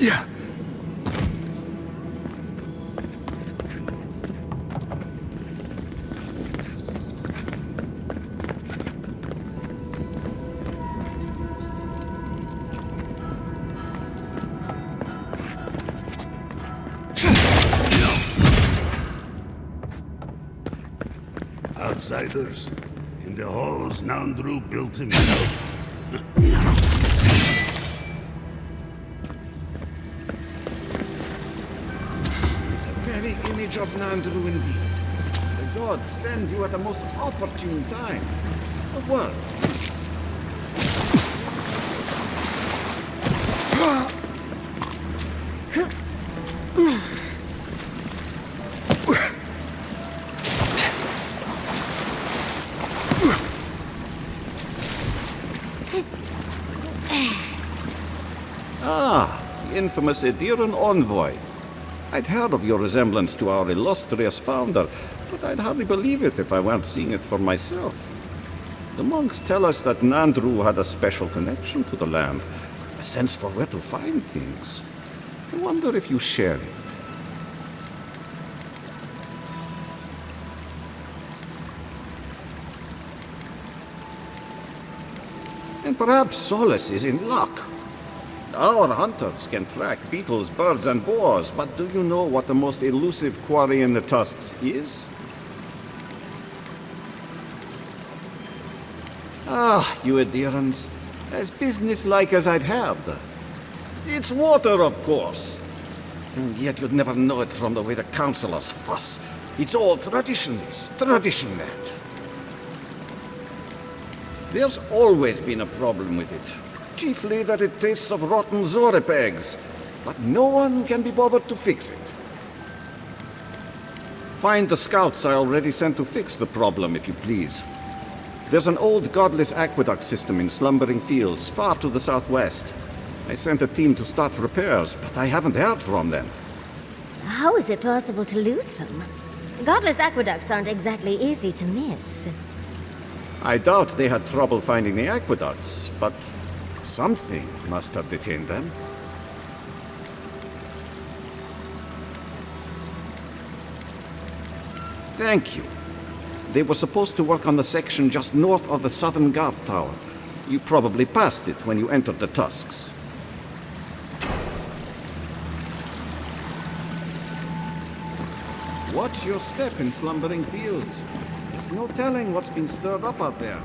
Yeah. Outsiders. In the halls, Nandru built himself. Very image of Nandru indeed. The gods send you at the most opportune time. A word, please. Ah, the infamous Ediran envoy. I'd heard of your resemblance to our illustrious founder, but I'd hardly believe it if I weren't seeing it for myself. The monks tell us that Nandru had a special connection to the land, a sense for where to find things. I wonder if you share it. And perhaps Solace is in luck. Our hunters can track beetles, birds, and boars, but do you know what the most elusive quarry in the tusks is? Ah, you Edirans, as businesslike as I'd heard. It's water, of course. And yet you'd never know it from the way the councillors fuss. It's all traditionalist, tradition-led. There's always been a problem with it. Chiefly that it tastes of rotten Zorip eggs, but no one can be bothered to fix it. Find the scouts I already sent to fix the problem, if you please. There's an old godless aqueduct system in Slumbering Fields, far to the southwest. I sent a team to start repairs, but I haven't heard from them. How is it possible to lose them? Godless aqueducts aren't exactly easy to miss. I doubt they had trouble finding the aqueducts, but something must have detained them. Thank you. They were supposed to work on the section just north of the southern guard tower. You probably passed it when you entered the Tusks. Watch your step in Slumbering Fields. There's no telling what's been stirred up out there.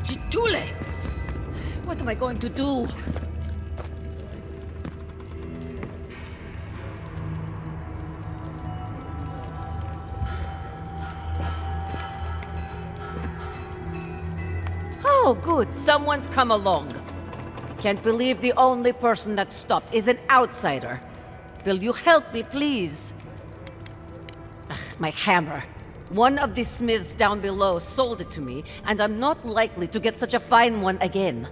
Chitule! What am I going to do? Oh, good. Someone's come along. I can't believe the only person that stopped is an outsider. Will you help me, please? Ugh, my hammer. One of the smiths down below sold it to me, and I'm not likely to get such a fine one again.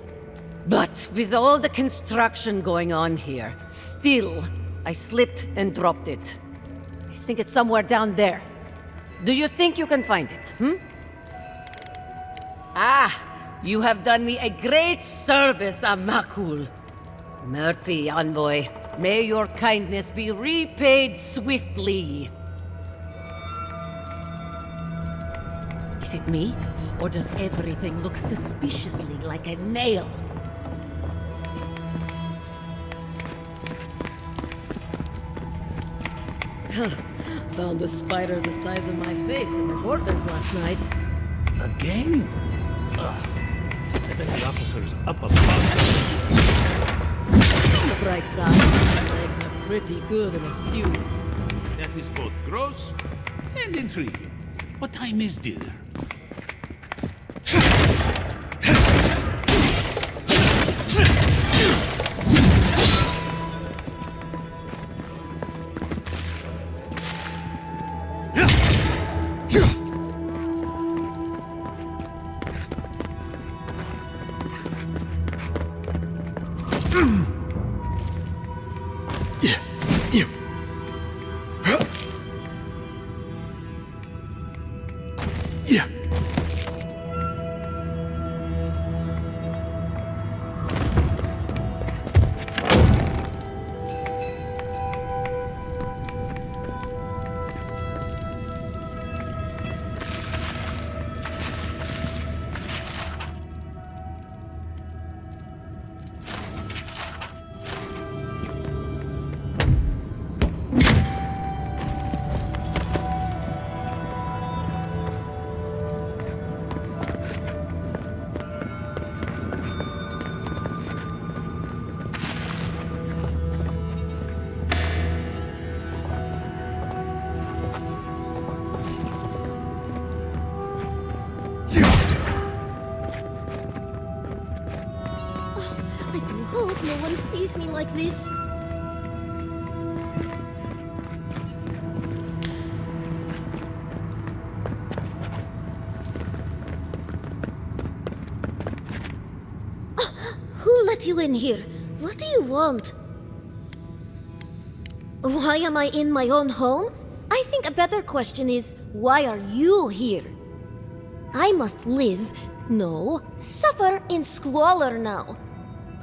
But with all the construction going on here, still, I slipped and dropped it. I think it's somewhere down there. Do you think you can find it, Ah, you have done me a great service, Amakul. Merti, envoy. May your kindness be repaid swiftly. Is it me? Or does everything look suspiciously like a nail? Found a spider the size of my face in the quarters last night. Again? Ugh. I bet the officer's up above On the bright side, my legs are pretty good in a stew. That is both gross and intriguing. What time is dinner? No one sees me like this. Who let you in here? What do you want? Why am I in my own home? I think a better question is, why are you here? I must live, no, suffer in squalor now.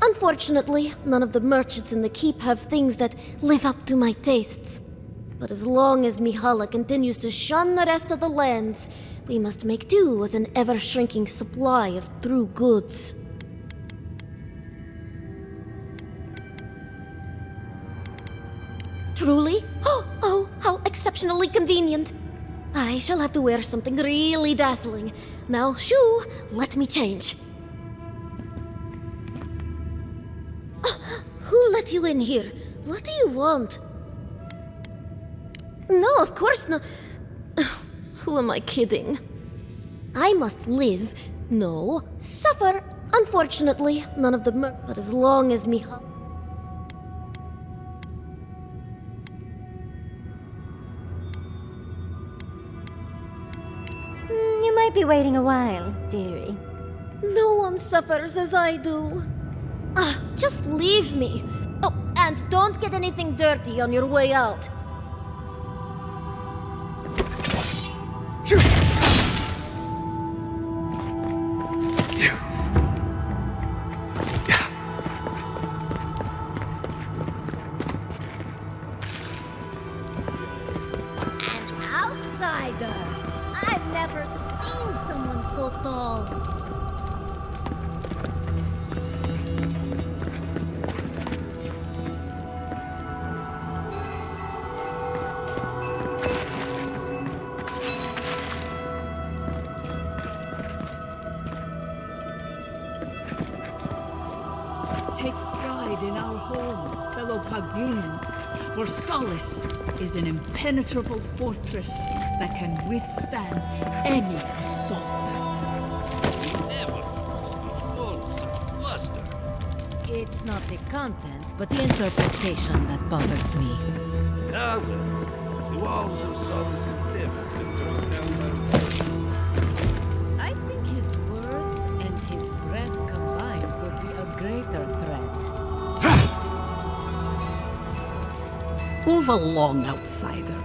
Unfortunately, none of the merchants in the keep have things that live up to my tastes. But as long as Mihala continues to shun the rest of the lands, we must make do with an ever-shrinking supply of true goods. Truly? Oh, how exceptionally convenient. I shall have to wear something really dazzling. Now, shoo, let me change. Who let you in here? What do you want? No, of course not. Who am I kidding? I must live, no, suffer. Unfortunately, none of the but as long as me... You might be waiting a while, dearie. No one suffers as I do. Just leave me. Oh, and don't get anything dirty on your way out. An outsider. I've never seen someone so tall. Take pride in our home, fellow Pagrunian, for Solace is an impenetrable fortress that can withstand any assault. We never cross It's not the content, but the interpretation that bothers me. Ah, well. The walls of Solace have never been thrown down by I think his words and his breath combined would be a greater threat. Move along, outsider.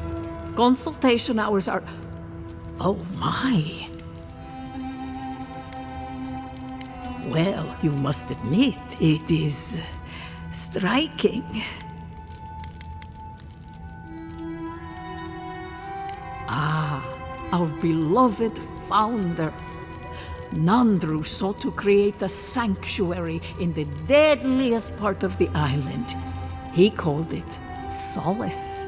Consultation hours are... Oh my. Well, you must admit, it is striking. Ah, our beloved founder. Nandru sought to create a sanctuary in the deadliest part of the island. He called it Solace.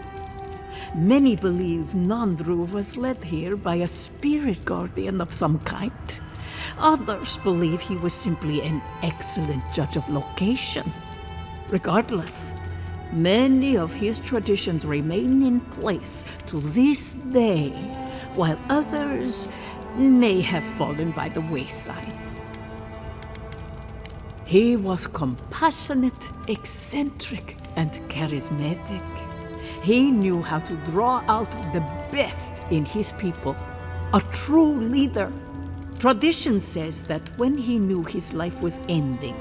Many believe Nandru was led here by a spirit guardian of some kind. Others believe he was simply an excellent judge of location. Regardless, many of his traditions remain in place to this day, while others may have fallen by the wayside. He was compassionate, eccentric, and charismatic. He knew how to draw out the best in his people, a true leader. Tradition says that when he knew his life was ending,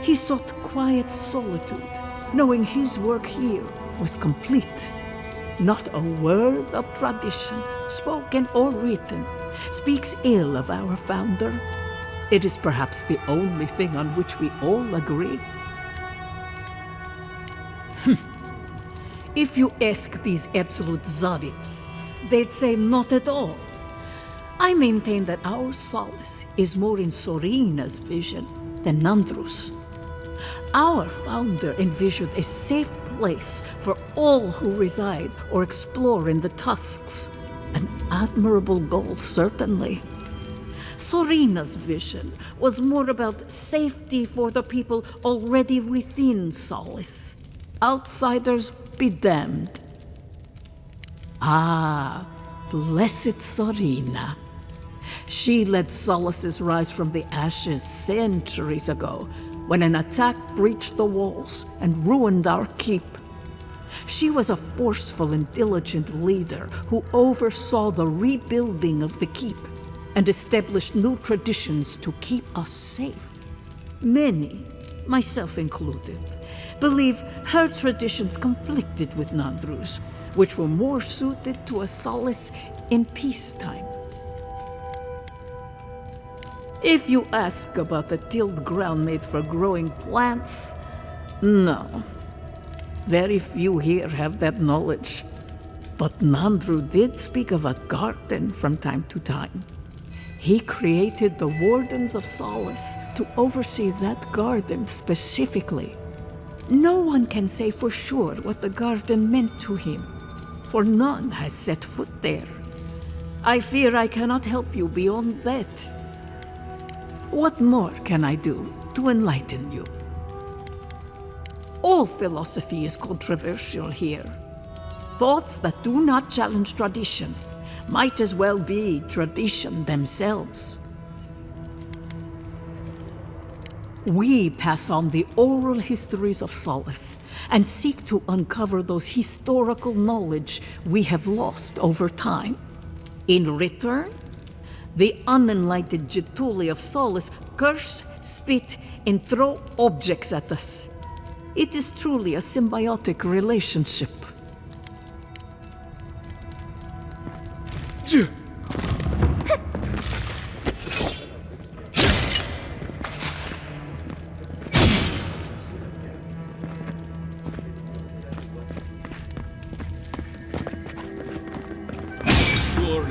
he sought quiet solitude, knowing his work here was complete. Not a word of tradition, spoken or written, speaks ill of our founder. It is perhaps the only thing on which we all agree. If you ask these absolute Zarits, they'd say not at all. I maintain that our solace is more in Sorina's vision than Nandru's. Our founder envisioned a safe place for all who reside or explore in the Tusks. An admirable goal, certainly. Sorina's vision was more about safety for the people already within Solace. Outsiders be damned. Ah, blessed Sorina. She led Solace's rise from the ashes centuries ago, when an attack breached the walls and ruined our keep. She was a forceful and diligent leader who oversaw the rebuilding of the keep and established new traditions to keep us safe. Many, myself included, believe her traditions conflicted with Nandru's, which were more suited to a Solace in peacetime. If you ask about the tilled ground made for growing plants, no. Very few here have that knowledge. But Nandru did speak of a garden from time to time. He created the Wardens of Solace to oversee that garden specifically. No one can say for sure what the garden meant to him, for none has set foot there. I fear I cannot help you beyond that. What more can I do to enlighten you? All philosophy is controversial here. Thoughts that do not challenge tradition might as well be tradition themselves. We pass on the oral histories of Solace and seek to uncover those historical knowledge we have lost over time. In return, the unenlightened Getuli of Solace curse, spit, and throw objects at us. It is truly a symbiotic relationship. Sure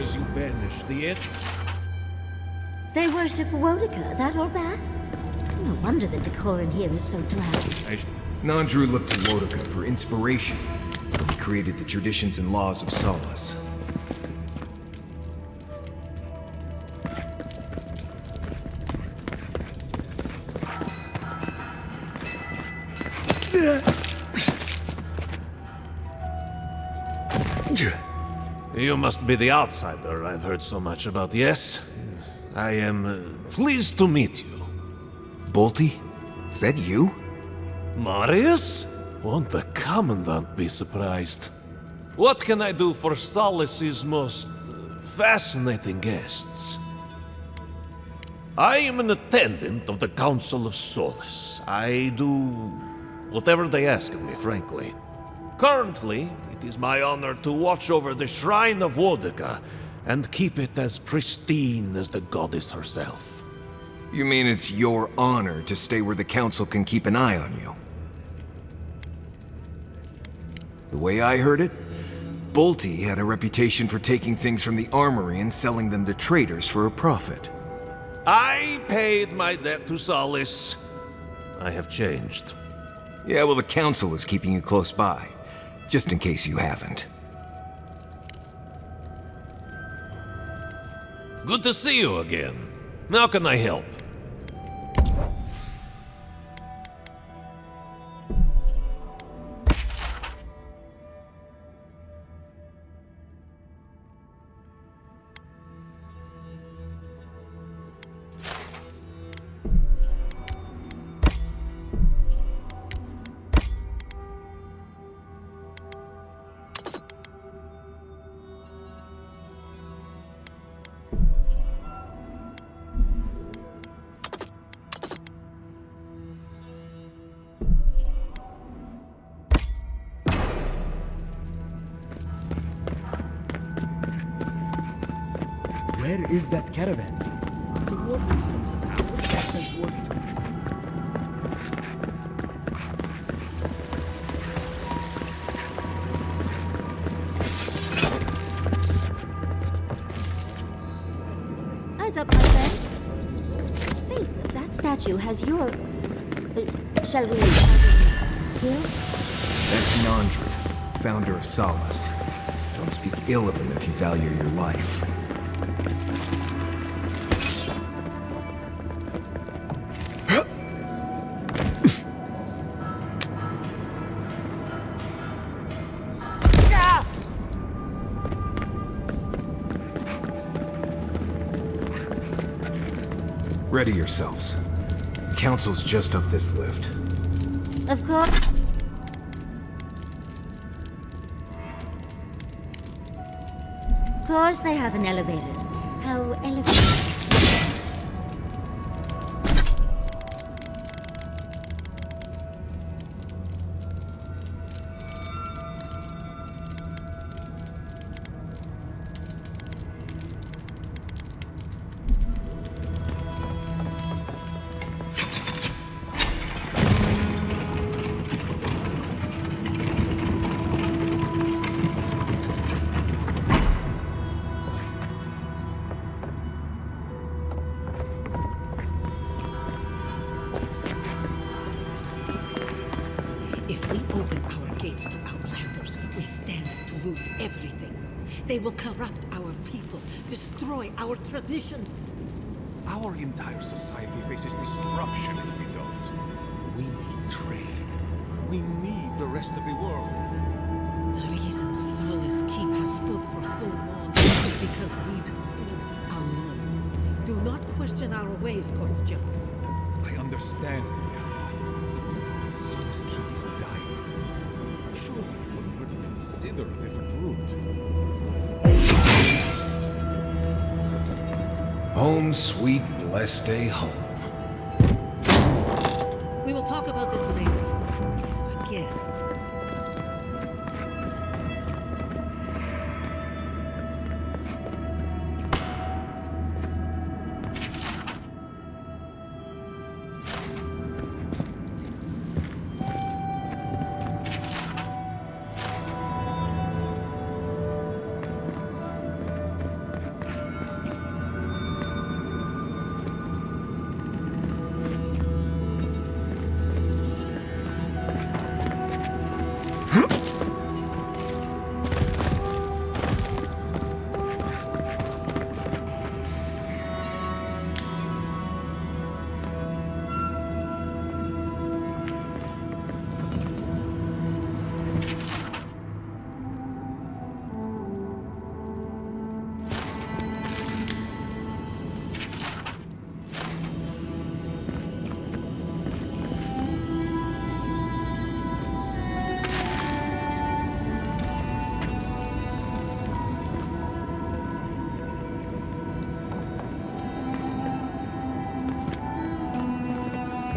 as you banish the it. They worship Wodica, that or that? No wonder the decor in here is so drab. Nandru looked to Wodica for inspiration. He created the traditions and laws of Solace. You must be the outsider I've heard so much about, yes? I am pleased to meet you. Bolty? Is that you? Marius? Won't the Commandant be surprised? What can I do for Solace's most fascinating guests? I am an attendant of the Council of Solace. I do whatever they ask of me, frankly. Currently, it is my honor to watch over the Shrine of Wodega and keep it as pristine as the goddess herself. You mean it's your honor to stay where the Council can keep an eye on you? The way I heard it, Bolty had a reputation for taking things from the armory and selling them to traders for a profit. I paid my debt to Solace. I have changed. Yeah, well, the Council is keeping you close by, just in case you haven't. Good to see you again. How can I help? Where is that caravan? The wardens from the tower have sent word to me. Eyes up, my friend. Face of that statue has your... shall we... gills? That's Nandru, founder of Solace. Don't speak ill of him if you value your life. Ready yourselves. Council's just up this lift. Of course. Of course they have an elevator. How elevated. If we open our gates to outlanders, we stand to lose everything. They will corrupt our people, destroy our traditions. Our entire society faces destruction if we don't. We need trade. We need the rest of the world. The reason Solace Keep has stood for so long is because we've stood alone. Do not question our ways, Kostya. I understand. But Solace Keep is dying. Surely it wouldn't hurt to consider a different route. Home sweet blessed day home. We will talk about this later. A guest.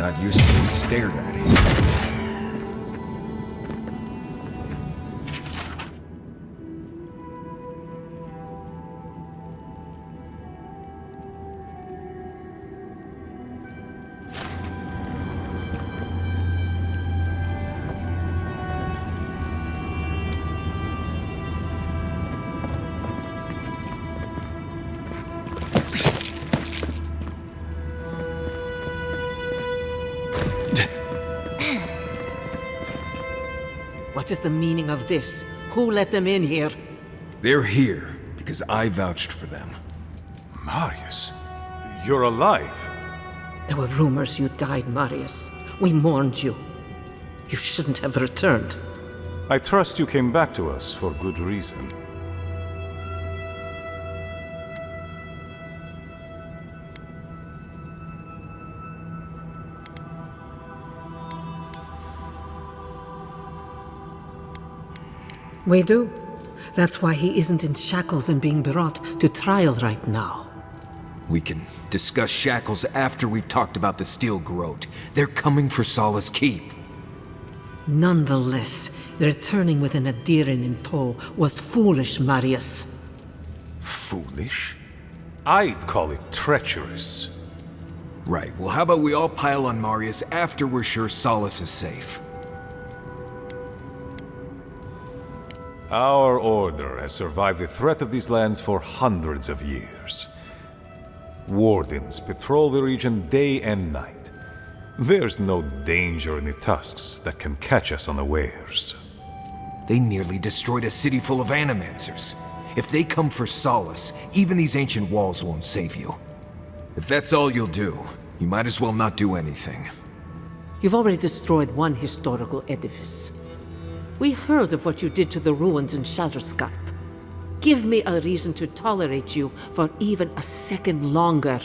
Not used to being stared at here. What is the meaning of this? Who let them in here? They're here because I vouched for them. Marius, you're alive. There were rumors you died, Marius. We mourned you. You shouldn't have returned. I trust you came back to us for good reason. We do. That's why he isn't in shackles and being brought to trial right now. We can discuss shackles after we've talked about the Steel Groat. They're coming for Solace Keep. Nonetheless, returning with an Adiran in tow was foolish, Marius. Foolish? I'd call it treacherous. Right, well how about we all pile on Marius after we're sure Solace is safe? Our order has survived the threat of these lands for hundreds of years. Wardens patrol the region day and night. There's no danger in the tusks that can catch us unawares. They nearly destroyed a city full of animancers. If they come for Solace, even these ancient walls won't save you. If that's all you'll do, you might as well not do anything. You've already destroyed one historical edifice. We heard of what you did to the ruins in Shatterscarp. Give me a reason to tolerate you for even a second longer.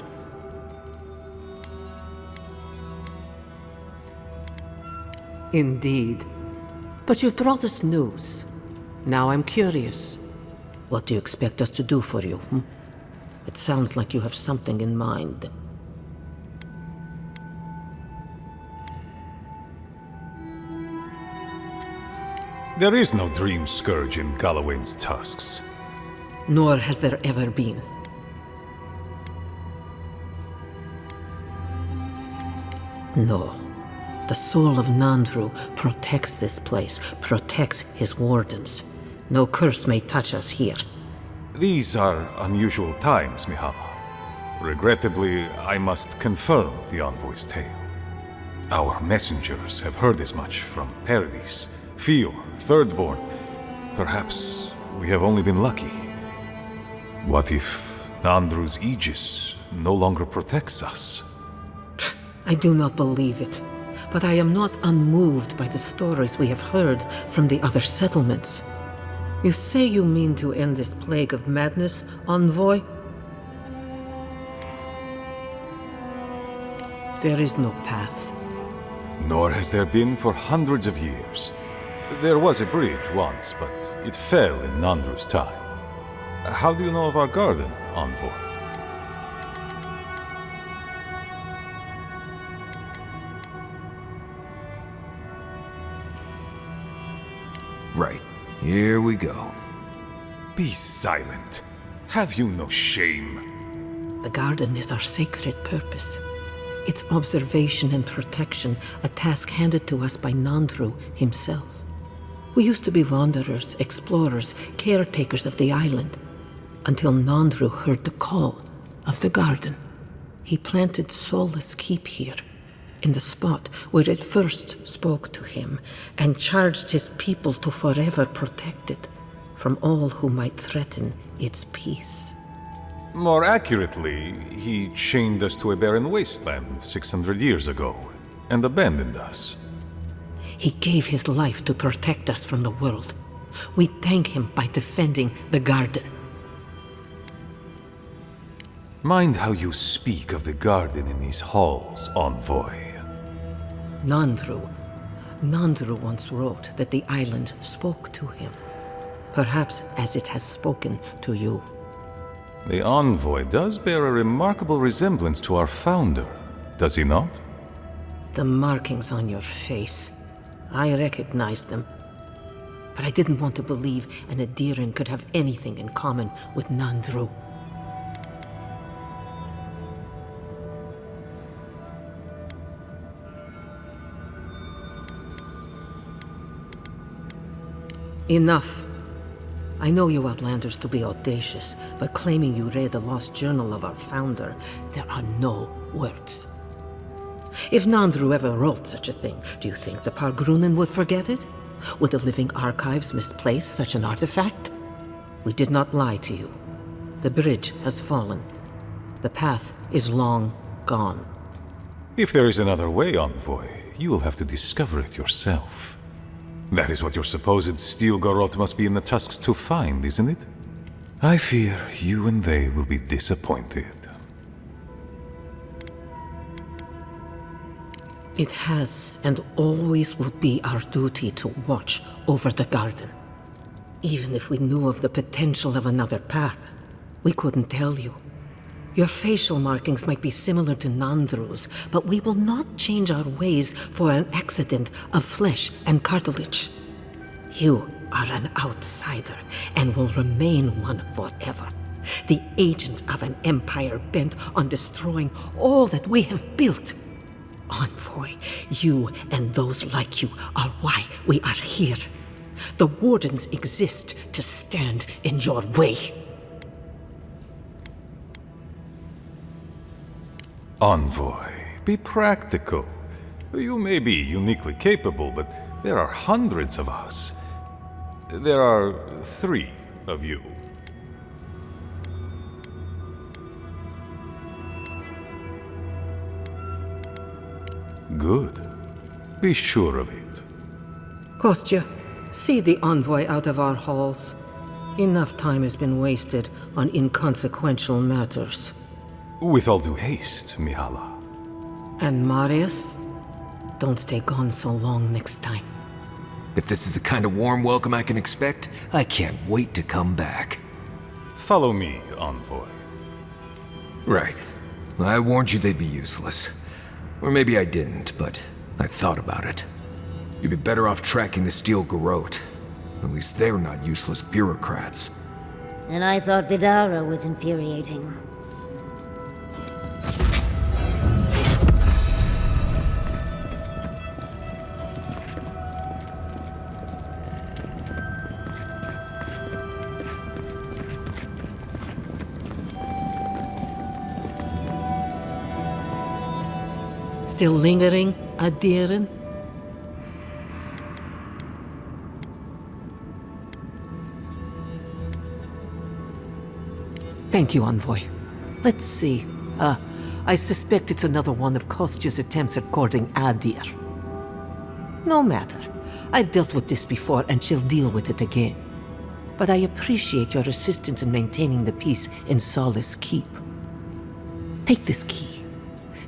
Indeed. But you've brought us news. Now I'm curious. What do you expect us to do for you? It sounds like you have something in mind. There is no Dream Scourge in Galawain's tusks. Nor has there ever been. No. The soul of Nandru protects this place, protects his wardens. No curse may touch us here. These are unusual times, Mihala. Regrettably, I must confirm the envoy's tale. Our messengers have heard as much from Paradis, Fior, Thirdborn. Perhaps we have only been lucky. What if Nandru's aegis no longer protects us? I do not believe it, but I am not unmoved by the stories we have heard from the other settlements. You say you mean to end this plague of madness, envoy? There is no path. Nor has there been for hundreds of years. There was a bridge once, but it fell in Nandru's time. How do you know of our garden, envoy? Right. Here we go. Be silent. Have you no shame? The garden is our sacred purpose. Its observation and protection, a task handed to us by Nandru himself. We used to be wanderers, explorers, caretakers of the island, until Nandru heard the call of the garden. He planted Solace Keep here, in the spot where it first spoke to him, and charged his people to forever protect it from all who might threaten its peace. More accurately, he chained us to a barren wasteland 600 years ago, and abandoned us. He gave his life to protect us from the world. We thank him by defending the garden. Mind how you speak of the garden in these halls, envoy. Nandru once wrote that the island spoke to him, perhaps as it has spoken to you. The envoy does bear a remarkable resemblance to our founder, does he not? The markings on your face. I recognized them. But I didn't want to believe an Adiran could have anything in common with Nandru. Enough. I know you Outlanders to be audacious, but claiming you read the lost journal of our founder, there are no words. If Nandru ever wrote such a thing, do you think the Pargrunen would forget it? Would the living archives misplace such an artifact? We did not lie to you. The bridge has fallen. The path is long gone. If there is another way, Envoy, you will have to discover it yourself. That is what your supposed steel garrote must be in the tusks to find, isn't it? I fear you and they will be disappointed. It has and always will be our duty to watch over the garden. Even if we knew of the potential of another path, we couldn't tell you. Your facial markings might be similar to Nandru's, but we will not change our ways for an accident of flesh and cartilage. You are an outsider and will remain one forever. The agent of an empire bent on destroying all that we have built. Envoy, you and those like you are why we are here. The Wardens exist to stand in your way. Envoy, be practical. You may be uniquely capable, but there are hundreds of us. There are 3 of you. Good. Be sure of it. Kostya, see the Envoy out of our halls. Enough time has been wasted on inconsequential matters. With all due haste, Mihala. And Marius, don't stay gone so long next time. If this is the kind of warm welcome I can expect, I can't wait to come back. Follow me, Envoy. Right. I warned you they'd be useless. Or maybe I didn't, but I thought about it. You'd be better off tracking the Steel Garrote. At least they're not useless bureaucrats. And I thought Vidara was infuriating. Still lingering, Adiran? Thank you, Envoy. Let's see. I suspect it's another one of Kostya's attempts at courting Adir. No matter. I've dealt with this before, and she'll deal with it again. But I appreciate your assistance in maintaining the peace in Solace Keep. Take this key.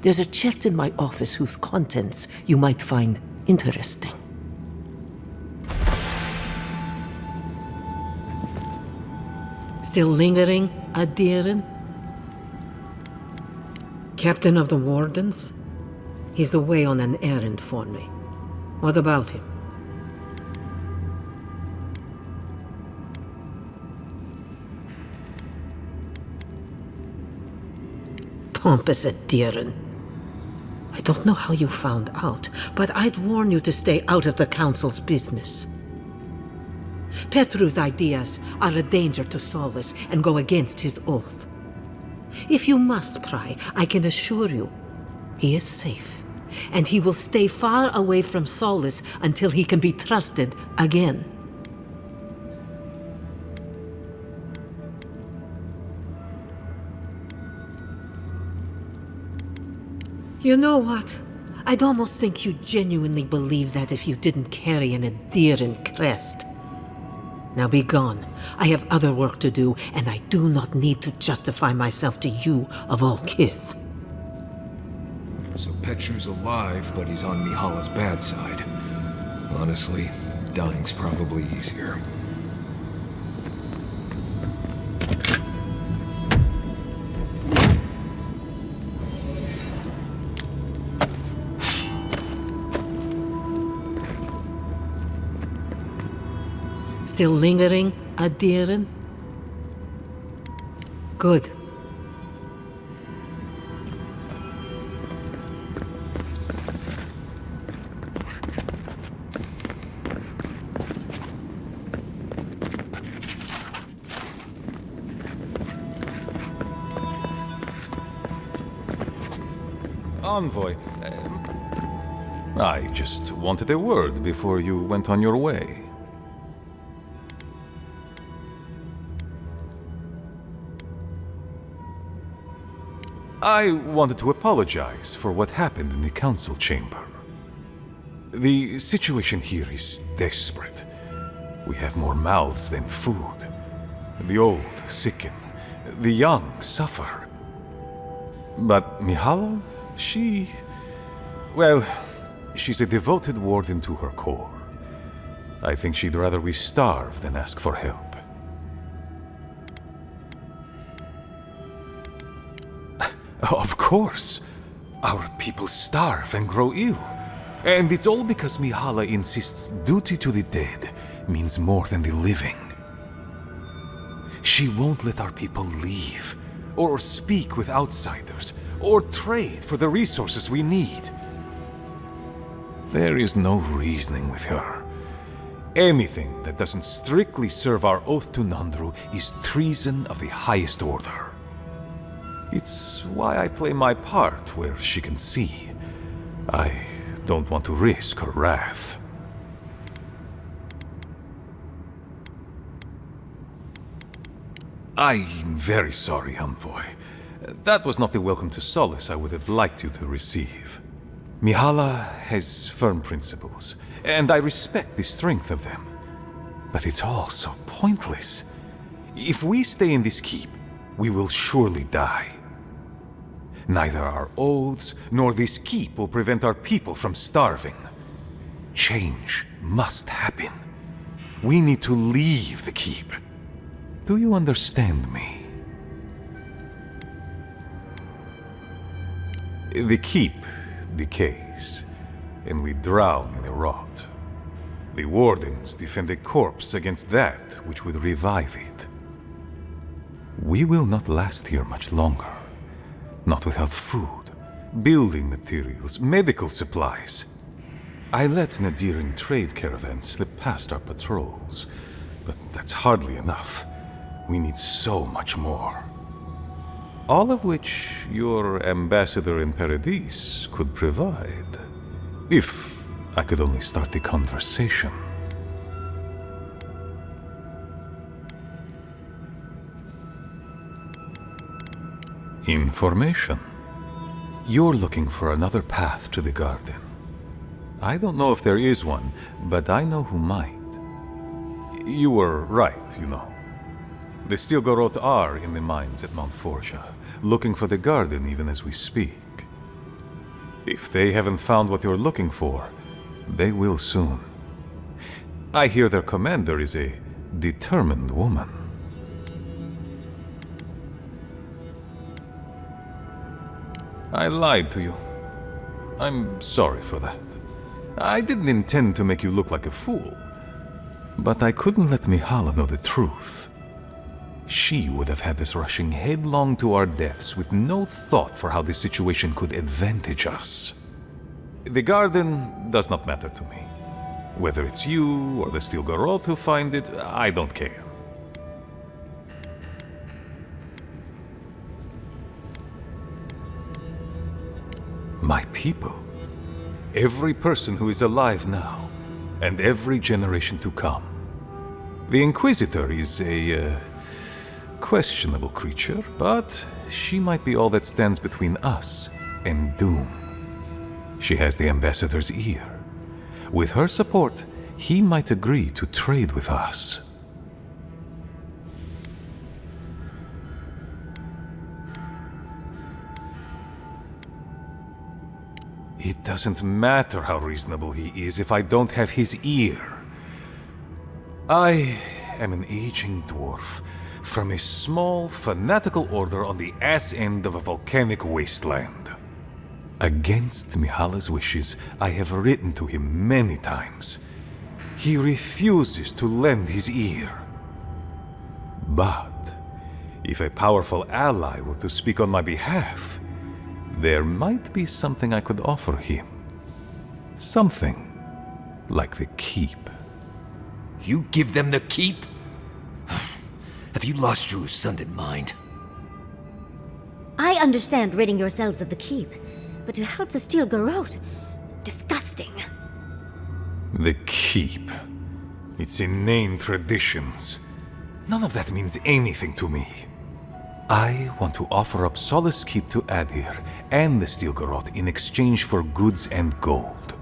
There's a chest in my office whose contents you might find interesting. Still lingering, Adiran? Captain of the Wardens? He's away on an errand for me. What about him? Pompous Adiran. I don't know how you found out, but I'd warn you to stay out of the Council's business. Petru's ideas are a danger to Solace and go against his oath. If you must pry, I can assure you, he is safe, and he will stay far away from Solace until he can be trusted again. You know what? I'd almost think you genuinely believe that if you didn't carry an Adiran crest. Now be gone. I have other work to do, and I do not need to justify myself to you of all kith. So Petru's alive, but he's on Mihala's bad side. Honestly, dying's probably easier. Still lingering, Adiren? Good. Envoy, I just wanted a word before you went on your way. I wanted to apologize for what happened in the council chamber. The situation here is desperate. We have more mouths than food. The old sicken, the young suffer. But Mihala, she's a devoted warden to her core. I think she'd rather we starve than ask for help. Of course. Our people starve and grow ill. And it's all because Mihala insists duty to the dead means more than the living. She won't let our people leave, or speak with outsiders, or trade for the resources we need. There is no reasoning with her. Anything that doesn't strictly serve our oath to Nandru is treason of the highest order. It's why I play my part where she can see. I don't want to risk her wrath. I'm very sorry, Envoy. That was not the welcome to solace I would have liked you to receive. Mihala has firm principles, and I respect the strength of them. But it's all so pointless. If we stay in this keep, we will surely die. Neither our oaths nor this keep will prevent our people from starving. Change must happen. We need to leave the keep. Do you understand me? The keep decays, and we drown in a rot. The wardens defend a corpse against that which would revive it. We will not last here much longer. Not without food, building materials, medical supplies. I let Nadiran trade caravans slip past our patrols, but that's hardly enough. We need so much more. All of which your ambassador in Paradis could provide. If I could only start the conversation. Information. You're looking for another path to the garden. I don't know if there is one, but I know who might. You were right, you know. The Stilgarot are in the mines at Mount Forja, looking for the garden even as we speak. If they haven't found what you're looking for, they will soon. I hear their commander is a determined woman. I lied to you. I'm sorry for that. I didn't intend to make you look like a fool. But I couldn't let Mihala know the truth. She would have had us rushing headlong to our deaths with no thought for how this situation could advantage us. The garden does not matter to me. Whether it's you or the Stilgarot who find it, I don't care. My people. Every person who is alive now, and every generation to come. The Inquisitor is a questionable creature, but she might be all that stands between us and doom. She has the Ambassador's ear. With her support, he might agree to trade with us. It doesn't matter how reasonable he is if I don't have his ear. I am an aging dwarf from a small, fanatical order on the ass end of a volcanic wasteland. Against Mihala's wishes, I have written to him many times. He refuses to lend his ear. But if a powerful ally were to speak on my behalf, there might be something I could offer him. Something like the keep. You give them the keep? Have you lost your Sundan mind? I understand ridding yourselves of the keep, but to help the Steel Garrote... disgusting. The keep. Its inane traditions. None of that means anything to me. I want to offer up Solace Keep to Adir and the Steel Garrote in exchange for goods and gold.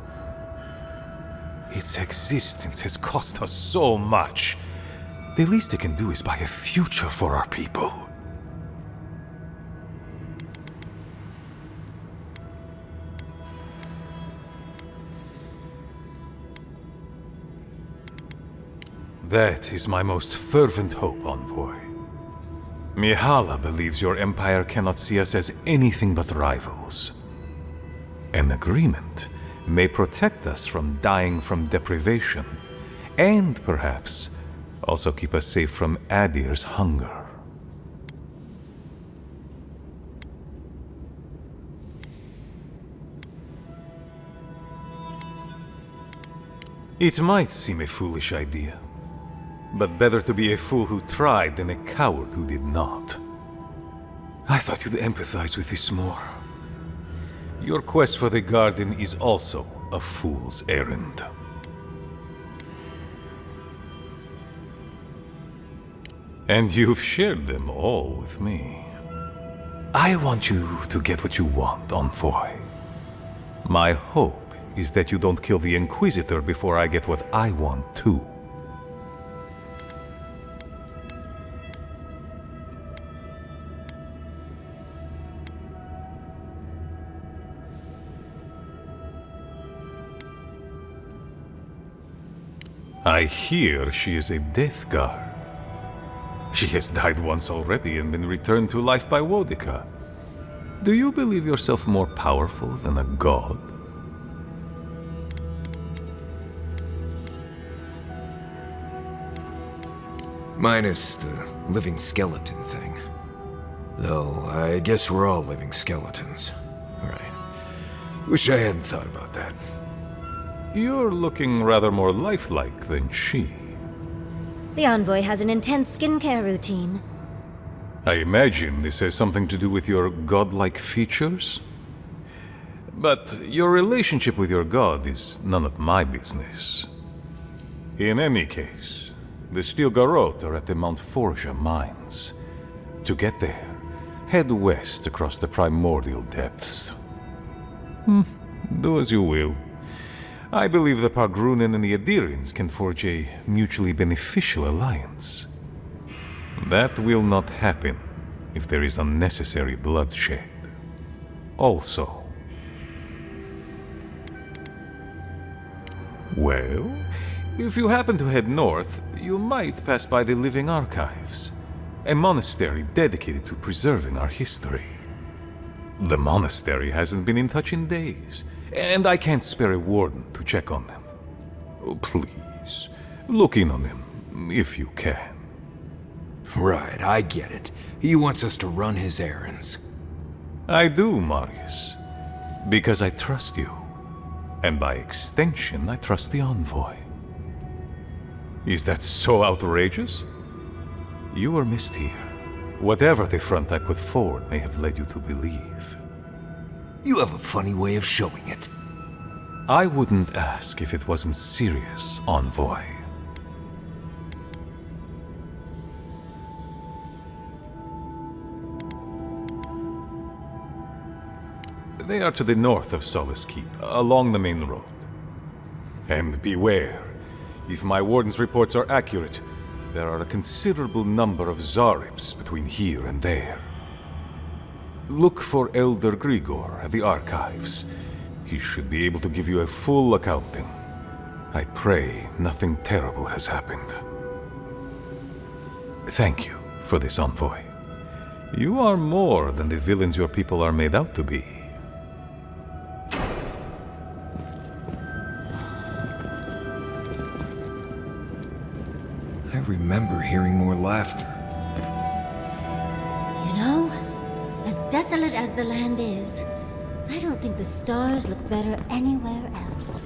Its existence has cost us so much. The least it can do is buy a future for our people. That is my most fervent hope, Envoy. Mihala believes your empire cannot see us as anything but rivals. An agreement may protect us from dying from deprivation, and perhaps also keep us safe from Adir's hunger. It might seem a foolish idea, but better to be a fool who tried than a coward who did not. I thought you'd empathize with this more. Your quest for the garden is also a fool's errand. And you've shared them all with me. I want you to get what you want, Envoy. My hope is that you don't kill the Inquisitor before I get what I want too. I hear she is a Death Guard. She has died once already and been returned to life by Wodica. Do you believe yourself more powerful than a god? Minus the living skeleton thing. Though, I guess we're all living skeletons. Right. Wish I hadn't thought about that. You're looking rather more lifelike than she. The Envoy has an intense skincare routine. I imagine this has something to do with your godlike features? But your relationship with your god is none of my business. In any case, the Steel Garrote are at the Mount Forja mines. To get there, head west across the primordial depths. Do as you will. I believe the Pargrunen and the Adirians can forge a mutually beneficial alliance. That will not happen if there is unnecessary bloodshed. Also... Well, if you happen to head north, you might pass by the Living Archives, a monastery dedicated to preserving our history. The monastery hasn't been in touch in days, and I can't spare a warden to check on them. Oh, please, look in on them, if you can. Right, I get it. He wants us to run his errands. I do, Marius, because I trust you. And by extension, I trust the Envoy. Is that so outrageous? You were missed here. Whatever the front I put forward may have led you to believe. You have a funny way of showing it. I wouldn't ask if it wasn't serious, Envoy. They are to the north of Solace Keep, along the main road. And beware, if my warden's reports are accurate, there are a considerable number of Zaribs between here and there. Look for Elder Grigor at the archives. He should be able to give you a full accounting. I pray nothing terrible has happened. Thank you for this, Envoy. You are more than the villains your people are made out to be. remember hearing more laughter. You know, as desolate as the land is, I don't think the stars look better anywhere else.